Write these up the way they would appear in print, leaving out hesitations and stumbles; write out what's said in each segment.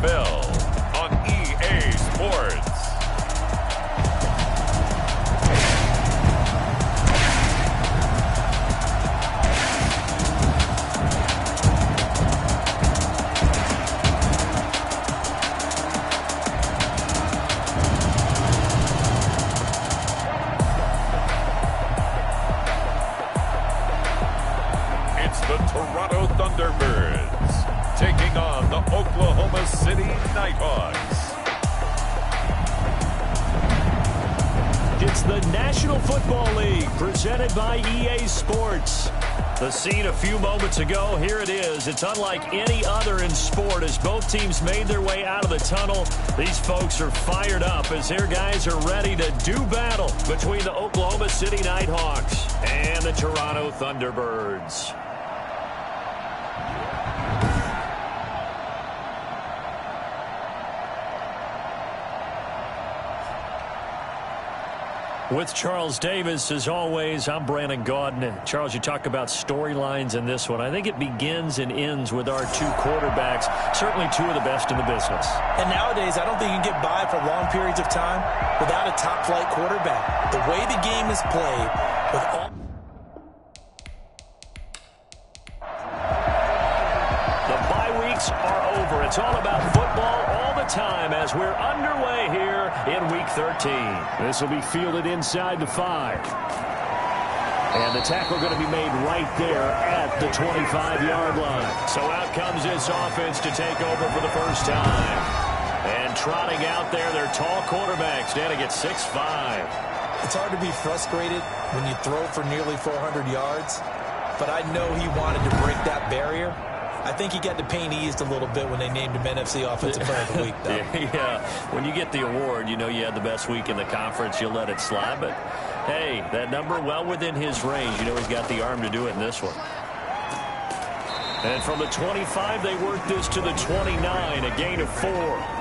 GFL on EA Sports. The Toronto Thunderbirds taking on the Oklahoma City Nighthawks. It's the National Football League presented by EA Sports. The scene a few moments ago, here it is. It's unlike any other in sport as both teams made their way out of the tunnel. These folks are fired up as their guys are ready to do battle between the Oklahoma City Nighthawks and the Toronto Thunderbirds. With Charles Davis, as always, I'm Brandon Gaudin. Charles, you talk about storylines in this one. I think it begins and ends with our two quarterbacks, certainly two of the best in the business. And nowadays, I don't think you can get by for long periods of time without a top-flight quarterback. The way the game is played, with all... The bye weeks are over. It's all about football all the time as we're underway here in Week 13. This will be fielded inside the 5. And the tackle going to be made right there at the 25-yard line. So out comes this offense to take over for the first time. And trotting out there, their tall quarterback standing at 6'5". It's hard to be frustrated when you throw for nearly 400 yards, but I know he wanted to break that barrier. I think he got the pain eased a little bit when they named him NFC Offensive Player of the Week, though. Yeah, when you get the award, you know you had the best week in the conference. You'll let it slide. But, hey, that number well within his range. You know he's got the arm to do it in this one. And from the 25, they work this to the 29, a gain of 4.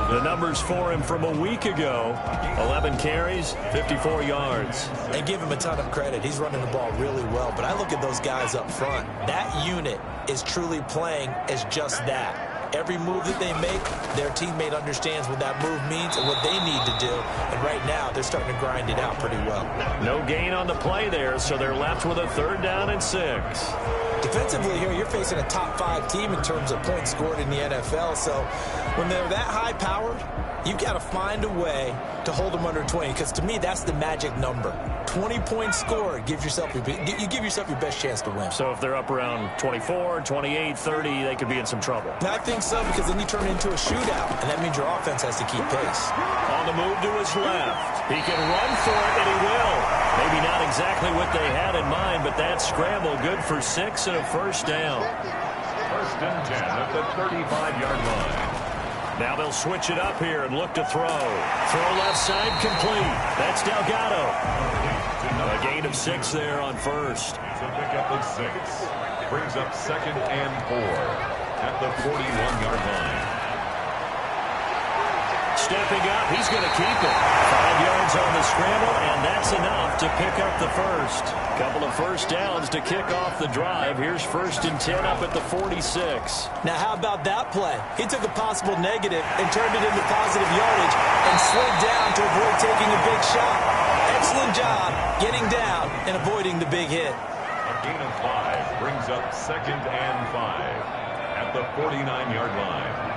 The numbers for him from a week ago, 11 carries, 54 yards. And give him a ton of credit. He's running the ball really well. But I look at those guys up front. That unit is truly playing as just that. Every move that they make, their teammate understands what that move means and what they need to do. And right now, they're starting to grind it out pretty well. No gain on the play there, so they're left with a 3rd down and 6. Defensively here, you're facing a top-5 team in terms of points scored in the NFL. So when they're that high-powered, you've got to find a way to hold them under 20. Because to me, that's the magic number. 20 points scored, you give yourself your best chance to win. So if they're up around 24, 28, 30, they could be in some trouble. I think so, because then you turn it into a shootout, and that means your offense has to keep pace. On the move to his left. He can run for it, and he will. Maybe not exactly what they had in mind, but that scramble good for 6 and a first down. 1st and 10 at the 35-yard line. Now they'll switch it up here and look to throw. Throw left side complete. That's Delgado. A gain of 6 there on 1st. It's a pickup of 6. Brings up 2nd and 4 at the 41-yard line. Stepping up, he's going to keep it. 5 yards on the scramble, and that's enough to pick up the first. Couple of first downs to kick off the drive. Here's 1st and 10 up at the 46. Now, how about that play? He took a possible negative and turned it into positive yardage and slid down to avoid taking a big shot. Excellent job getting down and avoiding the big hit. A gain of 5 brings up 2nd and 5 at the 49-yard line.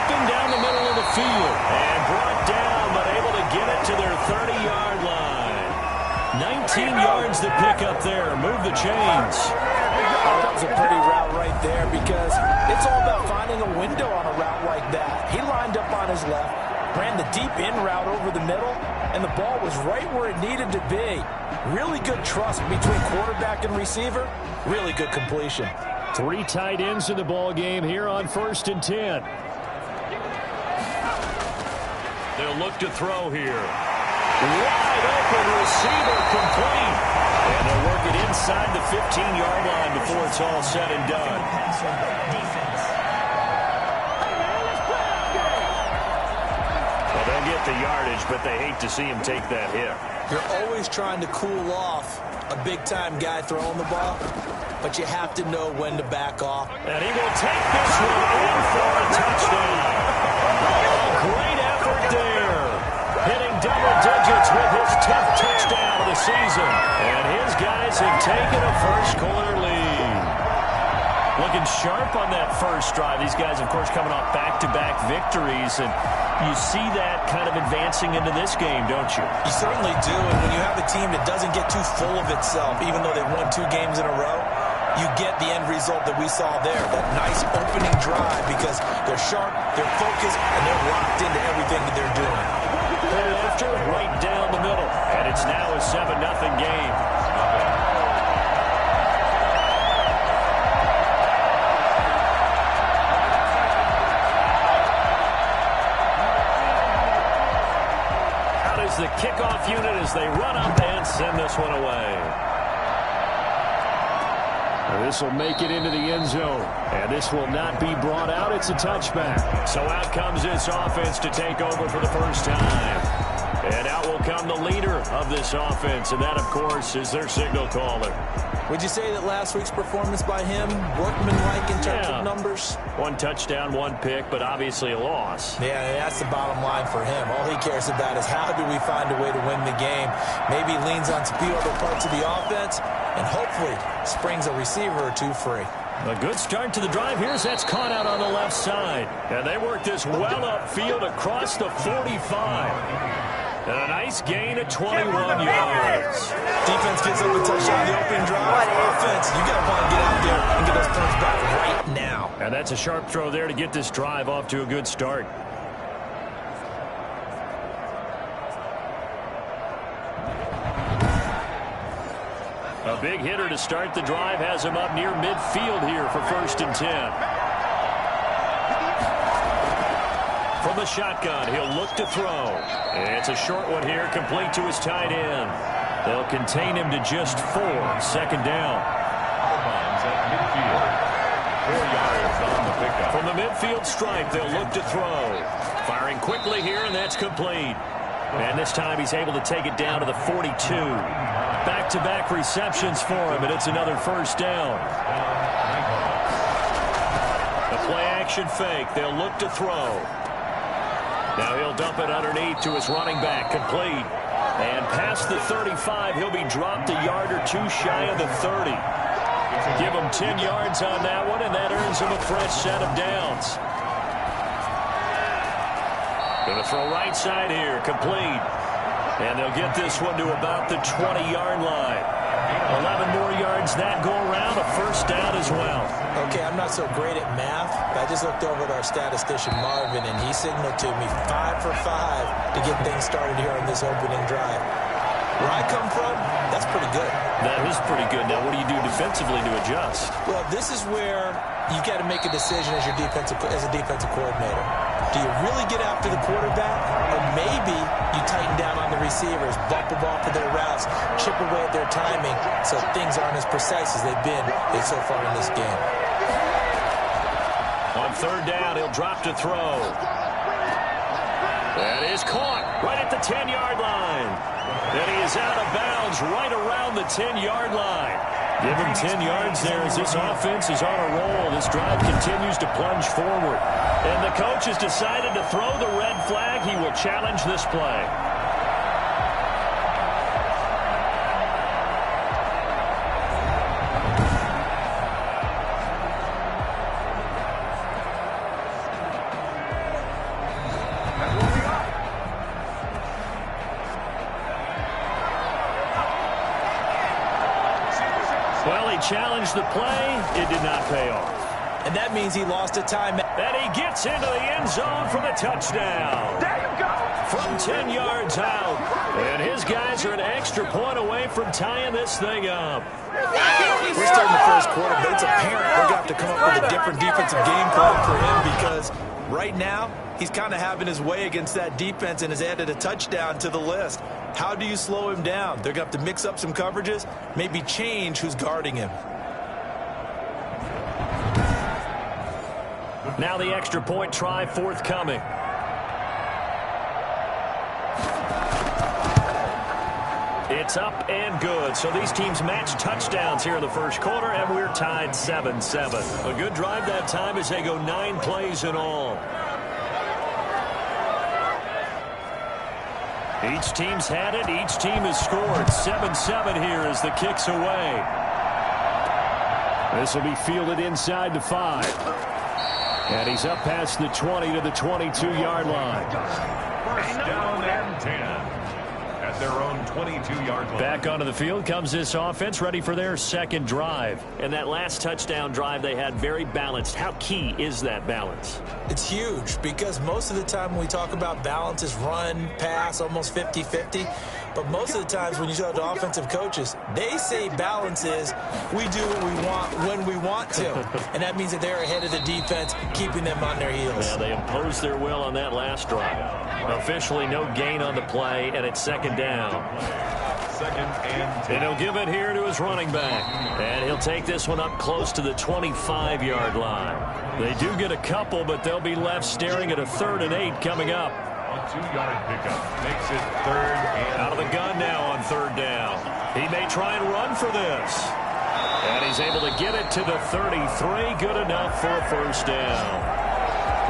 Down the middle of the field and brought down, but able to get it to their 30-yard line. 19 yards to pick up there. Move the chains. That was a pretty route right there because it's all about finding a window on a route like that. He lined up on his left, ran the deep in route over the middle, and the ball was right where it needed to be. Really good trust between quarterback and receiver. Really good completion. 3 tight ends in the ball game here on 1st and 10. They'll look to throw here. Wide open receiver complete. And they'll work it inside the 15-yard line before it's all said and done. Well, They'll get the yardage, but they hate to see him take that hit. You're always trying to cool off a big-time guy throwing the ball, but you have to know when to back off. And he will take this one in for a touchdown. Oh, great effort there. Hitting double digits with his 10th touchdown of the season. And his guys have taken a first-quarter lead. Looking sharp on that first drive. These guys, of course, coming off back-to-back victories, and you see that kind of advancing into this game, don't you? You certainly do, and when you have a team that doesn't get too full of itself, even though they've won 2 games in a row, you get the end result that we saw there, that nice opening drive, because they're sharp, they're focused, and they're locked into everything that they're doing. Pull after, right down the middle, and it's now a 7-0 game. The kickoff unit as they run up and send this one away. This will make it into the end zone, and this will not be brought out. It's a touchback. So out comes this offense to take over for the first time. And out will come the leader of this offense, and that, of course, is their signal caller. Would you say that last week's performance by him, workmanlike in terms of numbers? 1 touchdown, 1 pick, but obviously a loss. Yeah, that's the bottom line for him. All he cares about is how do we find a way to win the game. Maybe he leans on a few other parts of the offense and hopefully springs a receiver or 2 free. A good start to the drive. Here's that's caught out on the left side. And they work this well upfield across the 45. And a nice gain of 21 yards. Defense gives up a touchdown on the opening drive. Offense, you got to want to get out there and get those points back right now. And that's a sharp throw there to get this drive off to a good start. A big hitter to start the drive has him up near midfield here for 1st and 10. From the shotgun, he'll look to throw. It's a short one here, complete to his tight end. They'll contain him to just 4. 2nd down. At midfield. 4 yards on the pickup. From the midfield stripe, they'll look to throw. Firing quickly here, and that's complete. And this time he's able to take it down to the 42. Back-to-back receptions for him, and it's another 1st down. The play-action fake. They'll look to throw. Now he'll dump it underneath to his running back, complete. And past the 35, he'll be dropped a yard or 2 shy of the 30. Give him 10 yards on that one, and that earns him a fresh set of downs. Going to throw right side here, complete. And they'll get this one to about the 20-yard line. 11 more yards that go around, a 1st down as well. Okay, I'm not so great at math, but I just looked over at our statistician, Marvin, and he signaled to me 5 for 5 to get things started here on this opening drive. Where I come from, that's pretty good. That is pretty good. Now, what do you do defensively to adjust? Well, this is where you got to make a decision as a defensive coordinator. Do you really get after the quarterback, or maybe you tighten down on the receivers, bump them off of their routes, chip away at their timing, so things aren't as precise as they've been so far in this game. On 3rd down, he'll drop to throw. That is caught right at the 10-yard line. And he is out of bounds right around the 10-yard line. Give him 10 yards there as this offense is on a roll. This drive continues to plunge forward. And the coach has decided to throw the red flag. He will challenge this play. Well, he challenged the play. It did not pay off. And that means he lost a timeout. And he gets into the end zone for the touchdown. There you go. From 10 yards out. And his guys are an extra point away from tying this thing up. We're starting the first quarter, but it's apparent we're going to have to come up with a different defensive game plan for him, because right now he's kind of having his way against that defense and has added a touchdown to the list. How do you slow him down? They're going to have to mix up some coverages, maybe change who's guarding him. Now the extra point try forthcoming. It's up and good. So these teams match touchdowns here in the first quarter, and we're tied 7-7. A good drive that time as they go 9 plays in all. Each team's had it. Each team has scored. 7-7 here as the kick's away. This will be fielded inside the 5. And he's up past the 20 to the 22-yard line. First down and 10. At their own 22-yard line. Back onto the field comes this offense, ready for their second drive. And that last touchdown drive they had very balanced. How key is that balance? It's huge because most of the time when we talk about balance is run, pass, almost 50-50. But most of the times when you talk to offensive coaches, they say balance is we do what we want when we want to. And that means that they're ahead of the defense, keeping them on their heels. Yeah, they imposed their will on that last drive. Officially no gain on the play, and it's second down. Second and 10. And he'll give it here to his running back. And he'll take this one up close to the 25-yard line. They do get a couple, but they'll be left staring at a 3rd and 8 coming up. A 2-yard pickup makes it 3rd and out of the gun now on 3rd down. He may try and run for this. And he's able to get it to the 33. Good enough for a first down.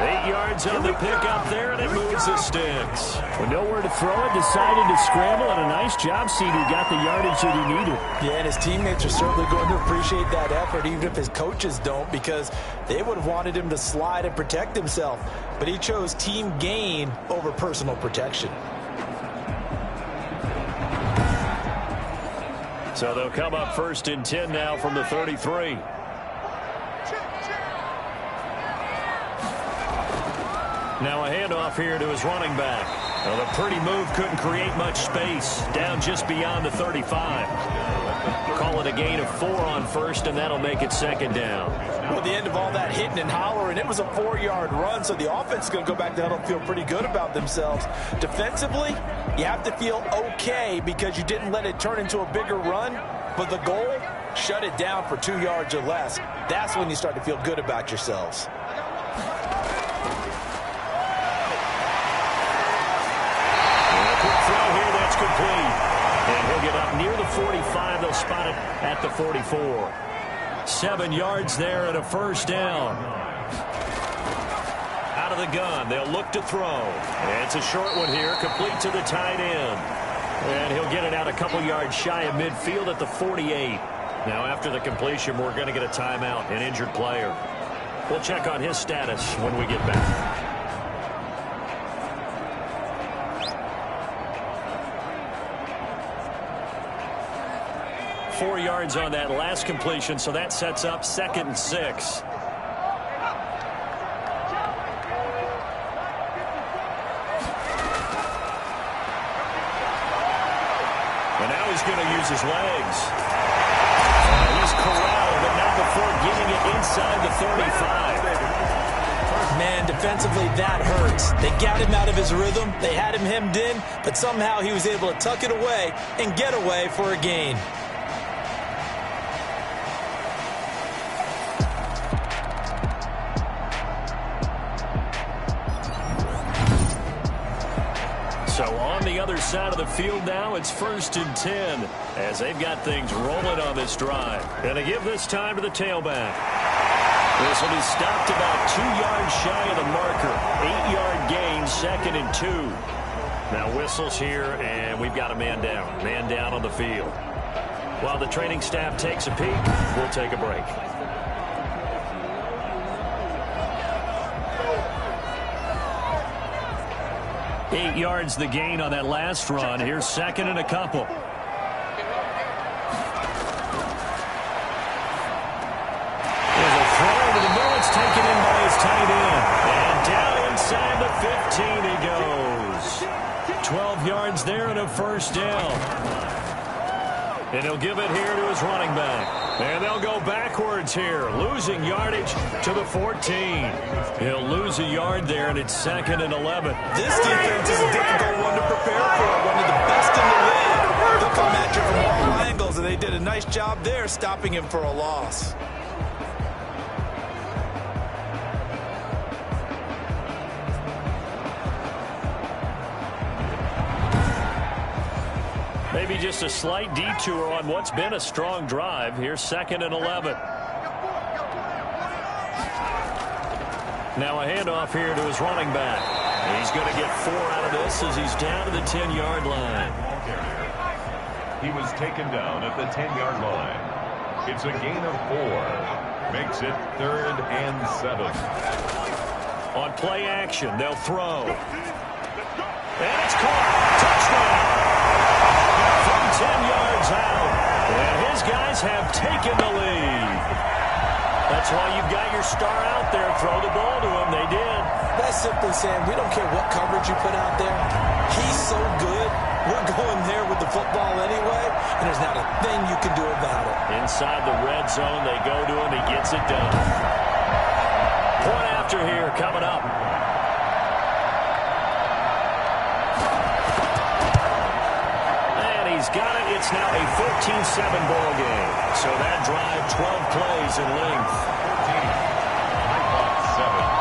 8 yards on the pickup there, and it moves the sticks. With nowhere to throw it, decided to scramble, and a nice job, Ceedee got the yardage that he needed. Yeah, and his teammates are certainly going to appreciate that effort, even if his coaches don't, because they would have wanted him to slide and protect himself. But he chose team gain over personal protection. So they'll come up 1st and 10 now from the 33. Now a handoff here to his running back. Well, the pretty move couldn't create much space. Down just beyond the 35. Call it a gain of 4 on 1st, and that'll make it 2nd down. Well, the end of all that hitting and hollering, it was a 4-yard run, so the offense is going to go back to huddle and feel pretty good about themselves. Defensively, you have to feel okay because you didn't let it turn into a bigger run, but the goal, shut it down for 2 yards or less. That's when you start to feel good about yourselves. Complete. And he'll get up near the 45. They'll spot it at the 44. 7 yards there and a first down. Out of the gun. They'll look to throw. And it's a short one here, complete to the tight end. And he'll get it out a couple yards shy of midfield at the 48. Now after the completion, we're going to get a timeout, an injured player. We'll check on his status when we get back. 4 yards on that last completion, so that sets up 2nd and 6. And now he's going to use his legs. He's corralled, but not before getting it inside the 35. Man, defensively, that hurts. They got him out of his rhythm. They had him hemmed in, but somehow he was able to tuck it away and get away for a gain. So on the other side of the field now, it's 1st and 10 as they've got things rolling on this drive. And they give this time to the tailback. This will be stopped about 2 yards shy of the marker. 8-yard gain, 2nd and 2. Now whistles here, and we've got a man down. Man down on the field. While the training staff takes a peek, we'll take a break. Eight yards the gain on that last run. Here's 2nd and a couple. There's a throw to the middle. It's taken in by his tight end. And down inside the 15 he goes. 12 yards there and a first down. And he'll give it here to his running back. And they'll go backwards here, losing yardage to the 14. He'll lose a yard there, and it's 2nd and 11. This defense is a difficult one to prepare for, one of the best in the league. They'll come at you from all angles, and they did a nice job there stopping him for a loss. They've maybe just a slight detour on what's been a strong drive. Here's 2nd and 11. Now a handoff here to his running back. He's going to get 4 out of this as he's down to the 10-yard line. He was taken down at the 10-yard line. It's a gain of 4. Makes it 3rd and 7. On play action, they'll throw. And it's caught. Touchdown. From 10 yards out. And his guys have taken the lead. That's why you've got your star out there. Throw the ball to him. They did. That's simply saying we don't care what coverage you put out there. He's so good. We're going there with the football anyway, and there's not a thing you can do about it. Inside the red zone, they go to him. He gets it done. Point after here coming up. And he's got it. It's now a 14-7 ball game. So that drive, 12 plays in length. 7.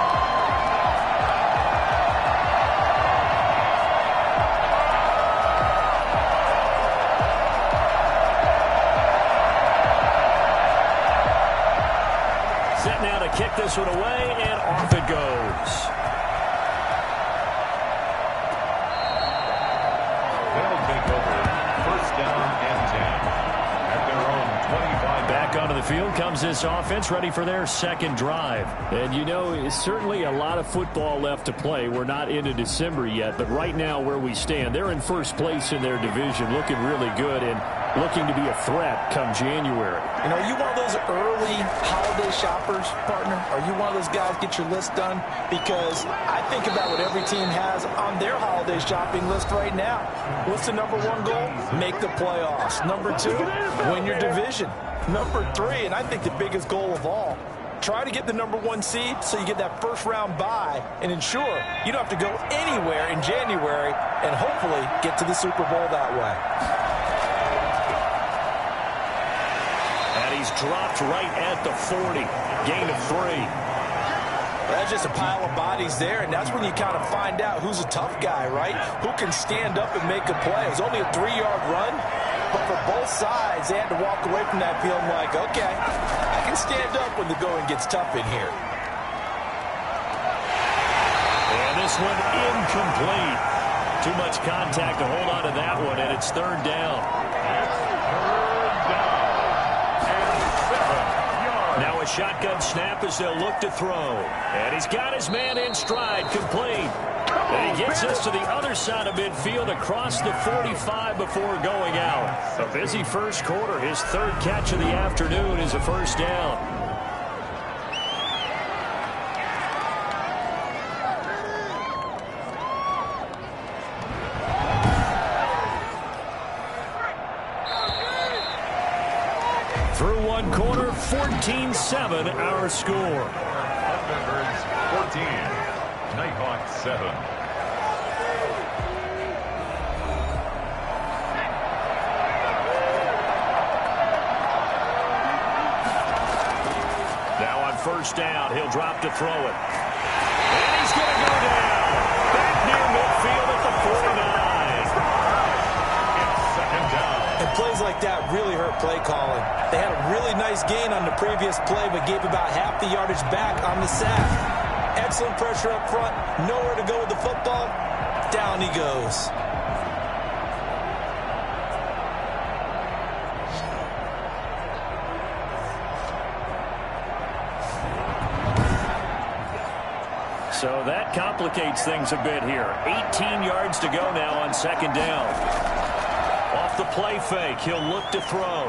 Set now to kick this one away, and off it goes. They'll take over. 1st down and 10. At their own 25. Back onto the field comes this offense, ready for their 2nd drive. And, you know, it's certainly a lot of football left to play. We're not into December yet, but right now where we stand, they're in 1st place in their division, looking really good and looking to be a threat come January. You know, are you one of those early holiday shoppers, partner? Are you one of those guys get your list done? Because I think about what every team has on their holiday shopping list right now. What's the number 1 goal? Make the playoffs. Number 2, win your division. Number 3, and I think the biggest goal of all, try to get the number 1 seed so you get that 1st round bye and ensure you don't have to go anywhere in January and hopefully get to the Super Bowl that way. He's dropped right at the 40. Gain of 3. That's just a pile of bodies there, and that's when you kind of find out who's a tough guy, right? Who can stand up and make a play. It was only a 3-yard run, but for both sides, they had to walk away from that feeling like, okay, I can stand up when the going gets tough in here. And this one incomplete. Too much contact to hold on to that one, and it's 3rd down. Now a shotgun snap as they'll look to throw. And he's got his man in stride, complete. And he gets us to the other side of midfield across the 45 before going out. A busy 1st quarter. His 3rd catch of the afternoon is a 1st down. Through 1 quarter, 14-7 our score. Thunderbirds 14. Nighthawks 7. Now on 1st down, he'll drop to throw it. And he's going to go down. Back near midfield at the 49. And plays like that really hurt play calling. They had a really nice gain on the previous play, but gave about half the yardage back on the sack. Excellent pressure up front. Nowhere to go with the football. Down he goes. So that complicates things a bit here. 18 yards to go now on 2nd down. Off the play fake, he'll look to throw.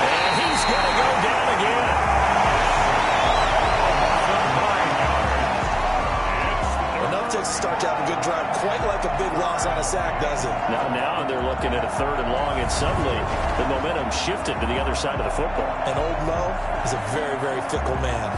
And he's going to go down again. Enough takes to start to have a good drive. Quite like a big loss on a sack, does it? Now they're looking at a 3rd and long, and suddenly the momentum shifted to the other side of the football. And old Mo is a very, very fickle man.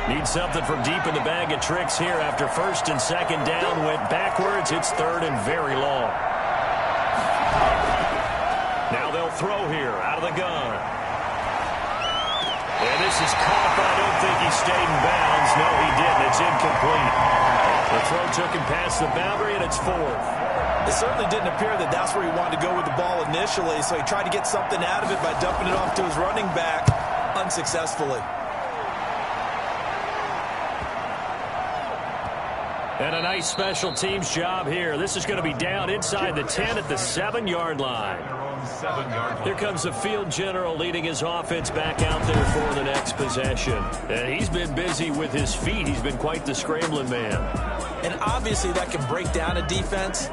Need something from deep in the bag of tricks here after 1st and 2nd down. Went backwards. It's 3rd and very long. Now they'll throw here out of the gun. This is caught, but I don't think he stayed in bounds. No, he didn't. It's incomplete. The throw took him past the boundary, and it's fourth. It certainly didn't appear that that's where he wanted to go with the ball initially, so he tried to get something out of it by dumping it off to his running back unsuccessfully. And a nice special teams job here. This is going to be down inside the 10 at the 7-yard line. Here comes the field general leading his offense back out there for the next possession. And he's been busy with his feet. He's been quite the scrambling man. And obviously that can break down a defense,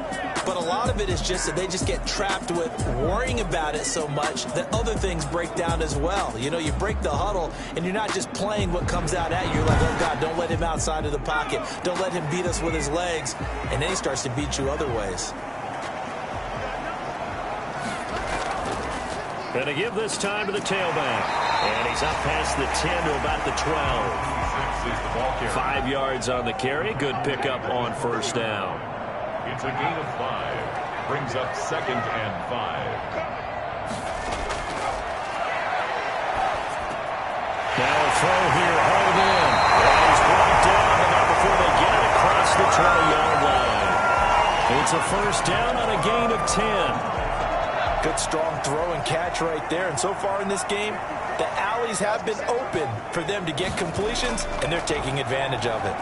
but a lot of it is just that they just get trapped with worrying about it so much that other things break down as well. You know, you break the huddle, and you're not just playing what comes out at you. You're like, oh, God, don't let him outside of the pocket. Don't let him beat us with his legs. And then he starts to beat you other ways. Going to give this time to the tailback. And he's up past the 10 to about the 12. 5 yards on the carry. Good pickup on first down. It's a gain of 5. Brings up 2nd and 5. Now a throw here, hauled in. And he's brought down, but not before they get it across the 20-yard line. It's a first down on a gain of 10. Good strong throw and catch right there. And so far in this game, the alleys have been open for them to get completions, and they're taking advantage of it.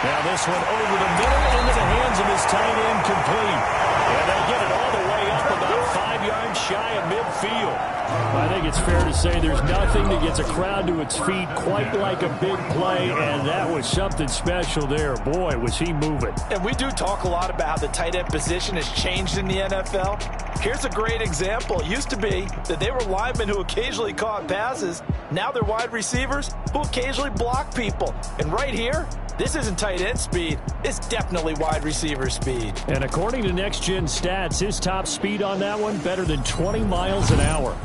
Now this one over the middle into the hands of his tight end, complete. And they get it all the way up about 5 yards shy of midfield. I think it's fair to say there's nothing that gets a crowd to its feet quite like a big play, and that was something special there. Boy, was he moving. And we do talk a lot about how the tight end position has changed in the NFL. Here's a great example. It used to be that they were linemen who occasionally caught passes. Now they're wide receivers who occasionally block people. And right here, this isn't tight end speed. It's definitely wide receiver speed. And according to Next Gen Stats, his top speed on that one, better than 20 miles an hour.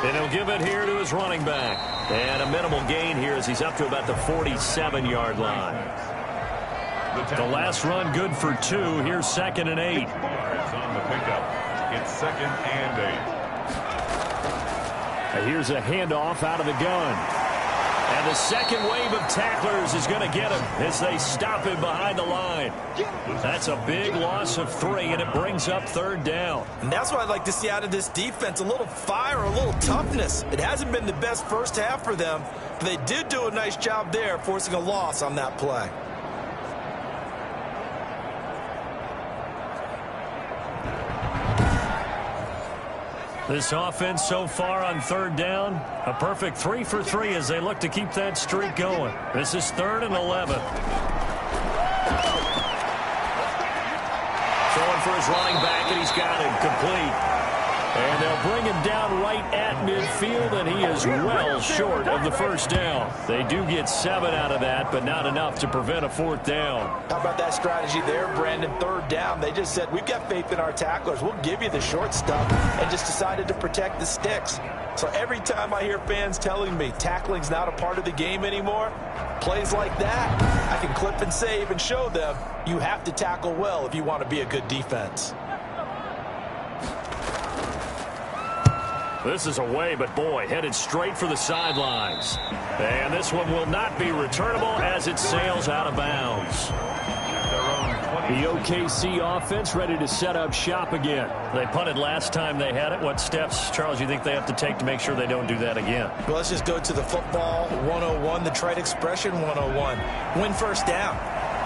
And he'll give it here to his running back. And a minimal gain here as he's up to about the 47-yard line. The last run good for 2. Here's 2nd and 8. On the pickup. It's 2nd and 8. Here's a handoff out of the gun. And the second wave of tacklers is going to get him as they stop him behind the line. That's a big loss of 3, and it brings up 3rd down. And that's what I'd like to see out of this defense, a little fire, a little toughness. It hasn't been the best first half for them, but they did do a nice job there forcing a loss on that play. This offense so far on 3rd down, a perfect 3 for 3 as they look to keep that streak going. This is 3rd and 11. Throwing for his running back, and he's got him complete. And they'll bring him down right at midfield, and he is well short of the first down. They do get 7 out of that, but not enough to prevent a 4th down. How about that strategy there, Brandon? 3rd down. They just said, we've got faith in our tacklers. We'll give you the short stuff, and just decided to protect the sticks. So every time I hear fans telling me tackling's not a part of the game anymore, plays like that, I can clip and save and show them you have to tackle well if you want to be a good defense. This is away, but boy, headed straight for the sidelines. And this one will not be returnable as it sails out of bounds. The OKC offense ready to set up shop again. They punted last time they had it. What steps, Charles, you think they have to take to make sure they don't do that again? Well, let's just go to the football 101, the trite expression 101. Win first down.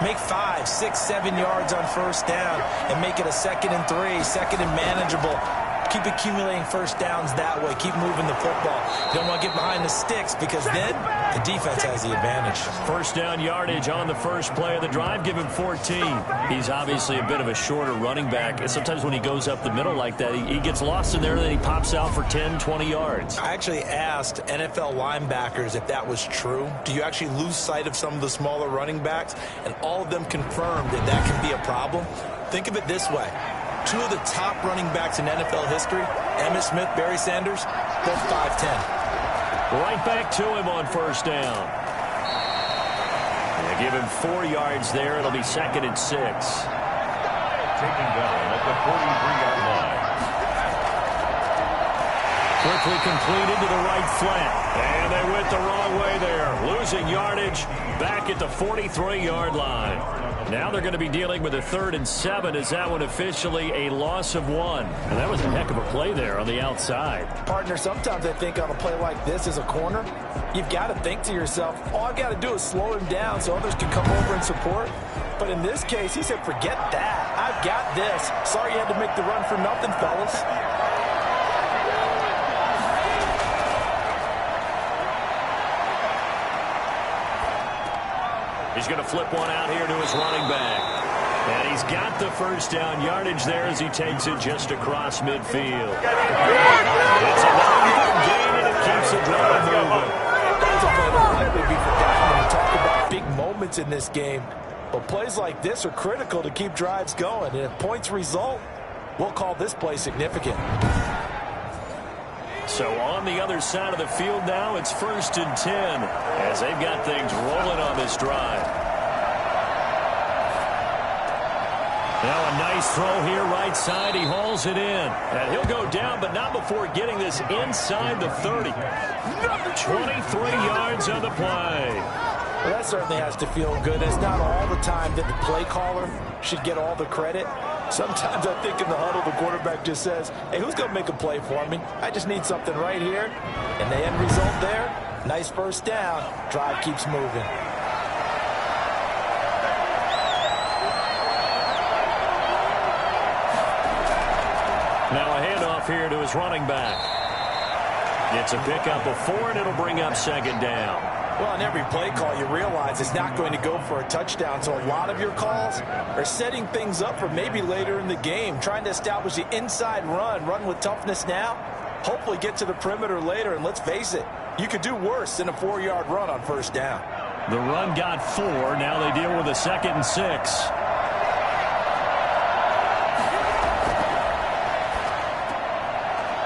Make 5, 6, 7 yards on first down and make it a 2nd and 3, 2nd and manageable. Keep accumulating first downs that way. Keep moving the football. You don't want to get behind the sticks because then the defense has the advantage. First down yardage on the first play of the drive. Give him 14. He's obviously a bit of a shorter running back. And sometimes when he goes up the middle like that, he gets lost in there and then he pops out for 10, 20 yards. I actually asked NFL linebackers if that was true. Do you actually lose sight of some of the smaller running backs? And all of them confirmed that that can be a problem. Think of it this way. 2 of the top running backs in NFL history, Emmitt Smith, Barry Sanders, both 5'10". Right back to him on first down. They give him 4 yards there. It'll be 2nd and 6. 43-yard line. Quickly completed to the right flat. And they went the wrong way there. Losing yardage back at the 43-yard line. Now they're going to be dealing with a 3rd and 7 as that one officially a loss of 1. And that was a heck of a play there on the outside. Partner, sometimes I think on a play like this as a corner, you've got to think to yourself, all I've got to do is slow him down so others can come over and support. But in this case, he said, forget that. I've got this. Sorry you had to make the run for nothing, fellas. He's going to flip one out here to his running back. And he's got the first down yardage there as he takes it just across midfield. It's a 9-yard gain, and it keeps the drive moving. That's a play that likely be forgotten when you talk about big moments in this game. But plays like this are critical to keep drives going. And if points result, we'll call this play significant. So on the other side of the field now, it's 1st and 10 as they've got things rolling on this drive. Now a nice throw here right side. He hauls it in. And he'll go down, but not before getting this inside the 30. 23 yards on the play. Well, that certainly has to feel good. It's not all the time that the play caller should get all the credit. Sometimes I think in the huddle, the quarterback just says, hey, who's going to make a play for me? I just need something right here. And the end result there, nice first down. Drive keeps moving. Now a handoff here to his running back. It's a pickup of 4, and it'll bring up 2nd down. Well, on every play call, you realize it's not going to go for a touchdown. So a lot of your calls are setting things up for maybe later in the game, trying to establish the inside run with toughness now, hopefully get to the perimeter later. And let's face it, you could do worse than a 4-yard run on first down. The run got 4. Now they deal with a 2nd and 6.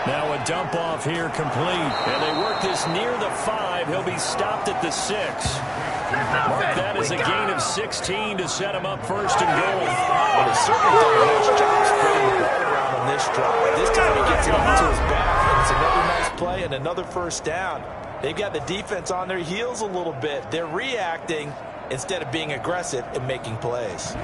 Now a dump off here complete. And they work this near the 5. He'll be stopped at the 6. Mark that as a gain of 16 to set him up 1st and goal. Well, he certainly done a nice job spreading the ball around on this drive. This time he gets it onto his back, and it's another nice play and another first down. They've got the defense on their heels a little bit. They're reacting instead of being aggressive and making plays.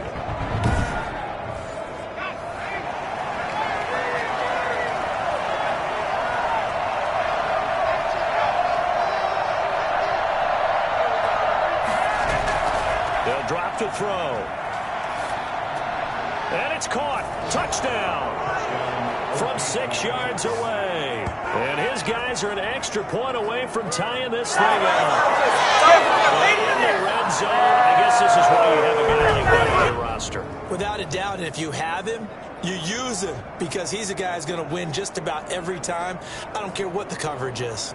They'll drop to throw. And it's caught. Touchdown. From 6 yards away. And his guys are an extra point away from tying this thing up. In the red zone, I guess this is why you have a guy like that on your roster. Without a doubt, and if you have him, you use him because he's a guy who's going to win just about every time. I don't care what the coverage is.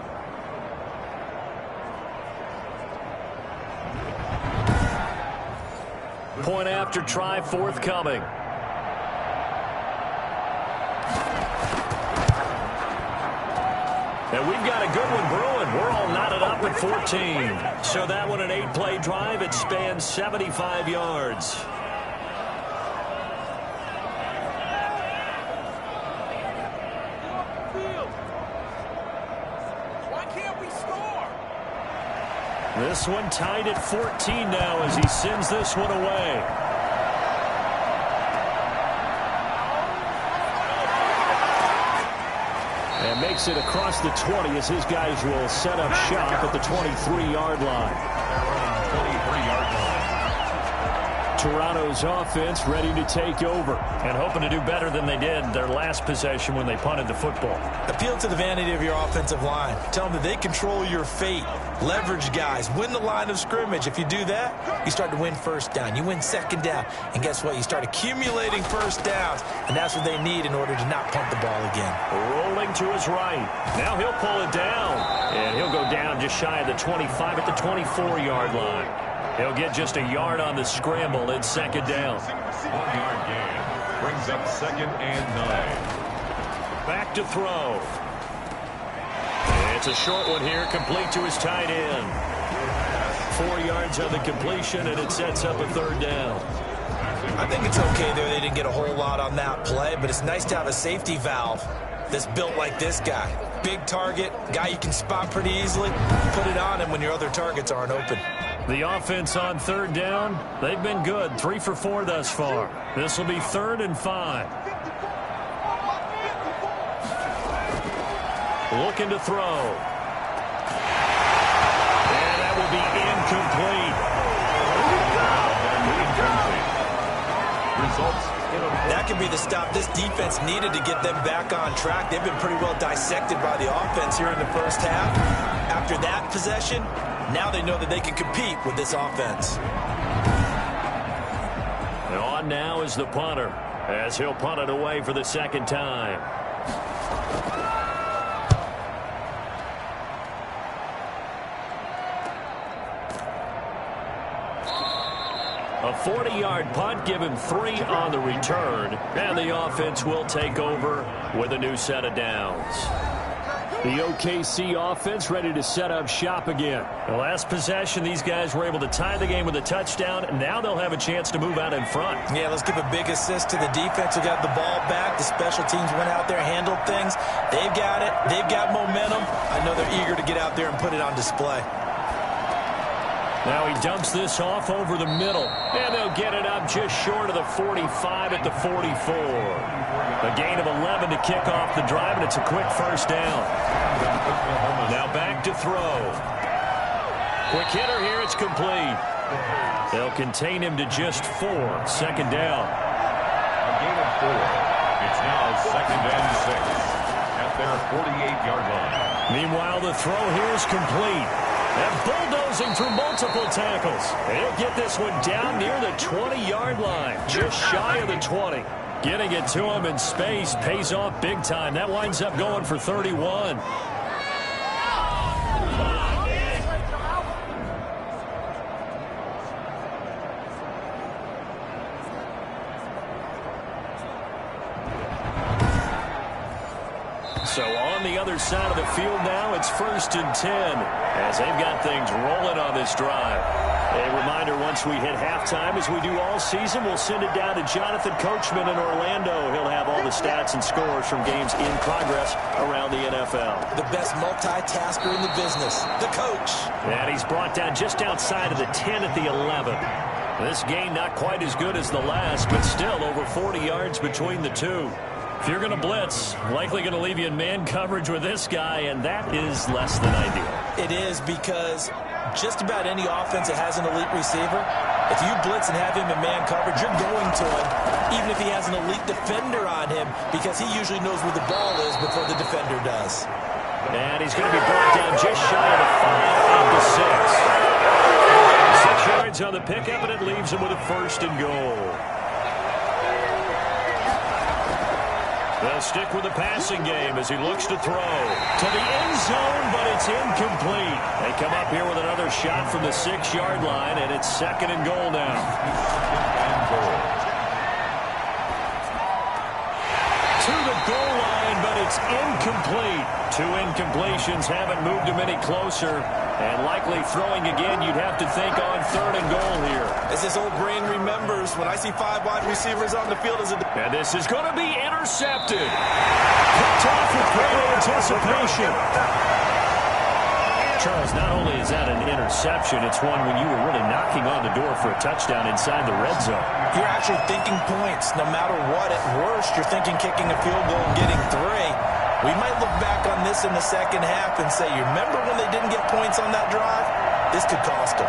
Point after try forthcoming. And we've got a good one brewing. We're all knotted up at 14. So that one an 8-play drive. It spans 75 yards. Why can't we score? This one tied at 14 now as he sends this one away. And makes it across the 20 as his guys will set up shop at the 23-yard line. 23-yard line. Toronto's offense ready to take over and hoping to do better than they did their last possession when they punted the football. Appeal to the vanity of your offensive line. Tell them that they control your fate. Leverage guys. Win the line of scrimmage. If you do that, you start to win first down. You win second down. And guess what? You start accumulating first downs. And that's what they need in order to not punt the ball again. Rolling to his right. Now he'll pull it down. And he'll go down just shy of the 25 at the 24-yard line. He'll get just a yard on the scramble in second down. 1-yard gain. Brings up 2nd and 9. Back to throw. It's a short one here, complete to his tight end. 4 yards on the completion, and it sets up a 3rd down. I think it's okay there. They didn't get a whole lot on that play, but it's nice to have a safety valve that's built like this guy. Big target, guy you can spot pretty easily. Put it on him when your other targets aren't open. The offense on third down, they've been good. 3 for 4 thus far. This will be 3rd and 5. Looking to throw. And that will be incomplete. That could be the stop this defense needed to get them back on track. They've been pretty well dissected by the offense here in the first half. After that possession, now they know that they can compete with this offense. And on now is the punter, as he'll punt it away for the second time. A 40-yard punt, give him 3 on the return, and the offense will take over with a new set of downs. The OKC offense ready to set up shop again. The last possession, these guys were able to tie the game with a touchdown, and now they'll have a chance to move out in front. Yeah, let's give a big assist to the defense who got the ball back. The special teams went out there, handled things. They've got it. They've got momentum. I know they're eager to get out there and put it on display. Now he dumps this off over the middle, and they'll get it up just short of the 45 at the 44. A gain of 11 to kick off the drive, and it's a quick first down. Now back to throw. Quick hitter here, it's complete. They'll contain him to just 4. Second down. A gain of 4. It's now 2nd and 6 at their 48-yard line. Meanwhile, the throw here is complete. And bulldozing through multiple tackles. He'll get this one down near the 20-yard line, just shy of the 20. Getting it to him in space pays off big time. That winds up going for 31. So on the other side of the field now, it's 1st and 10 as they've got things rolling on this drive. A reminder, once we hit halftime, as we do all season, we'll send it down to Jonathan Coachman in Orlando. He'll have all the stats and scores from games in progress around the NFL. The best multitasker in the business, the coach. And he's brought down just outside of the 10 at the 11. This game not quite as good as the last, but still over 40 yards between the two. If you're going to blitz, likely going to leave you in man coverage with this guy, and that is less than ideal. It is, because just about any offense that has an elite receiver, if you blitz and have him in man coverage, you're going to him, even if he has an elite defender on him, because he usually knows where the ball is before the defender does. And he's going to be brought down just shy of the 5 of the 6. 6 yards on the pickup, and it leaves him with a 1st and goal. They'll stick with the passing game as he looks to throw to the end zone, but it's incomplete. They come up here with another shot from the 6-yard line, and it's 2nd and goal now. To the goal line, but it's incomplete. 2 incompletions haven't moved him any closer. And likely throwing again, you'd have to think on 3rd and goal here. As his old brain remembers, when I see 5 wide receivers on the field as a... And this is going to be intercepted. Picked off with great anticipation. Charles, not only is that an interception, it's one when you were really knocking on the door for a touchdown inside the red zone. You're actually thinking points. No matter what, at worst, you're thinking kicking a field goal and getting 3. We might look back on this in the second half and say, you remember when they didn't get points on that drive? This could cost them.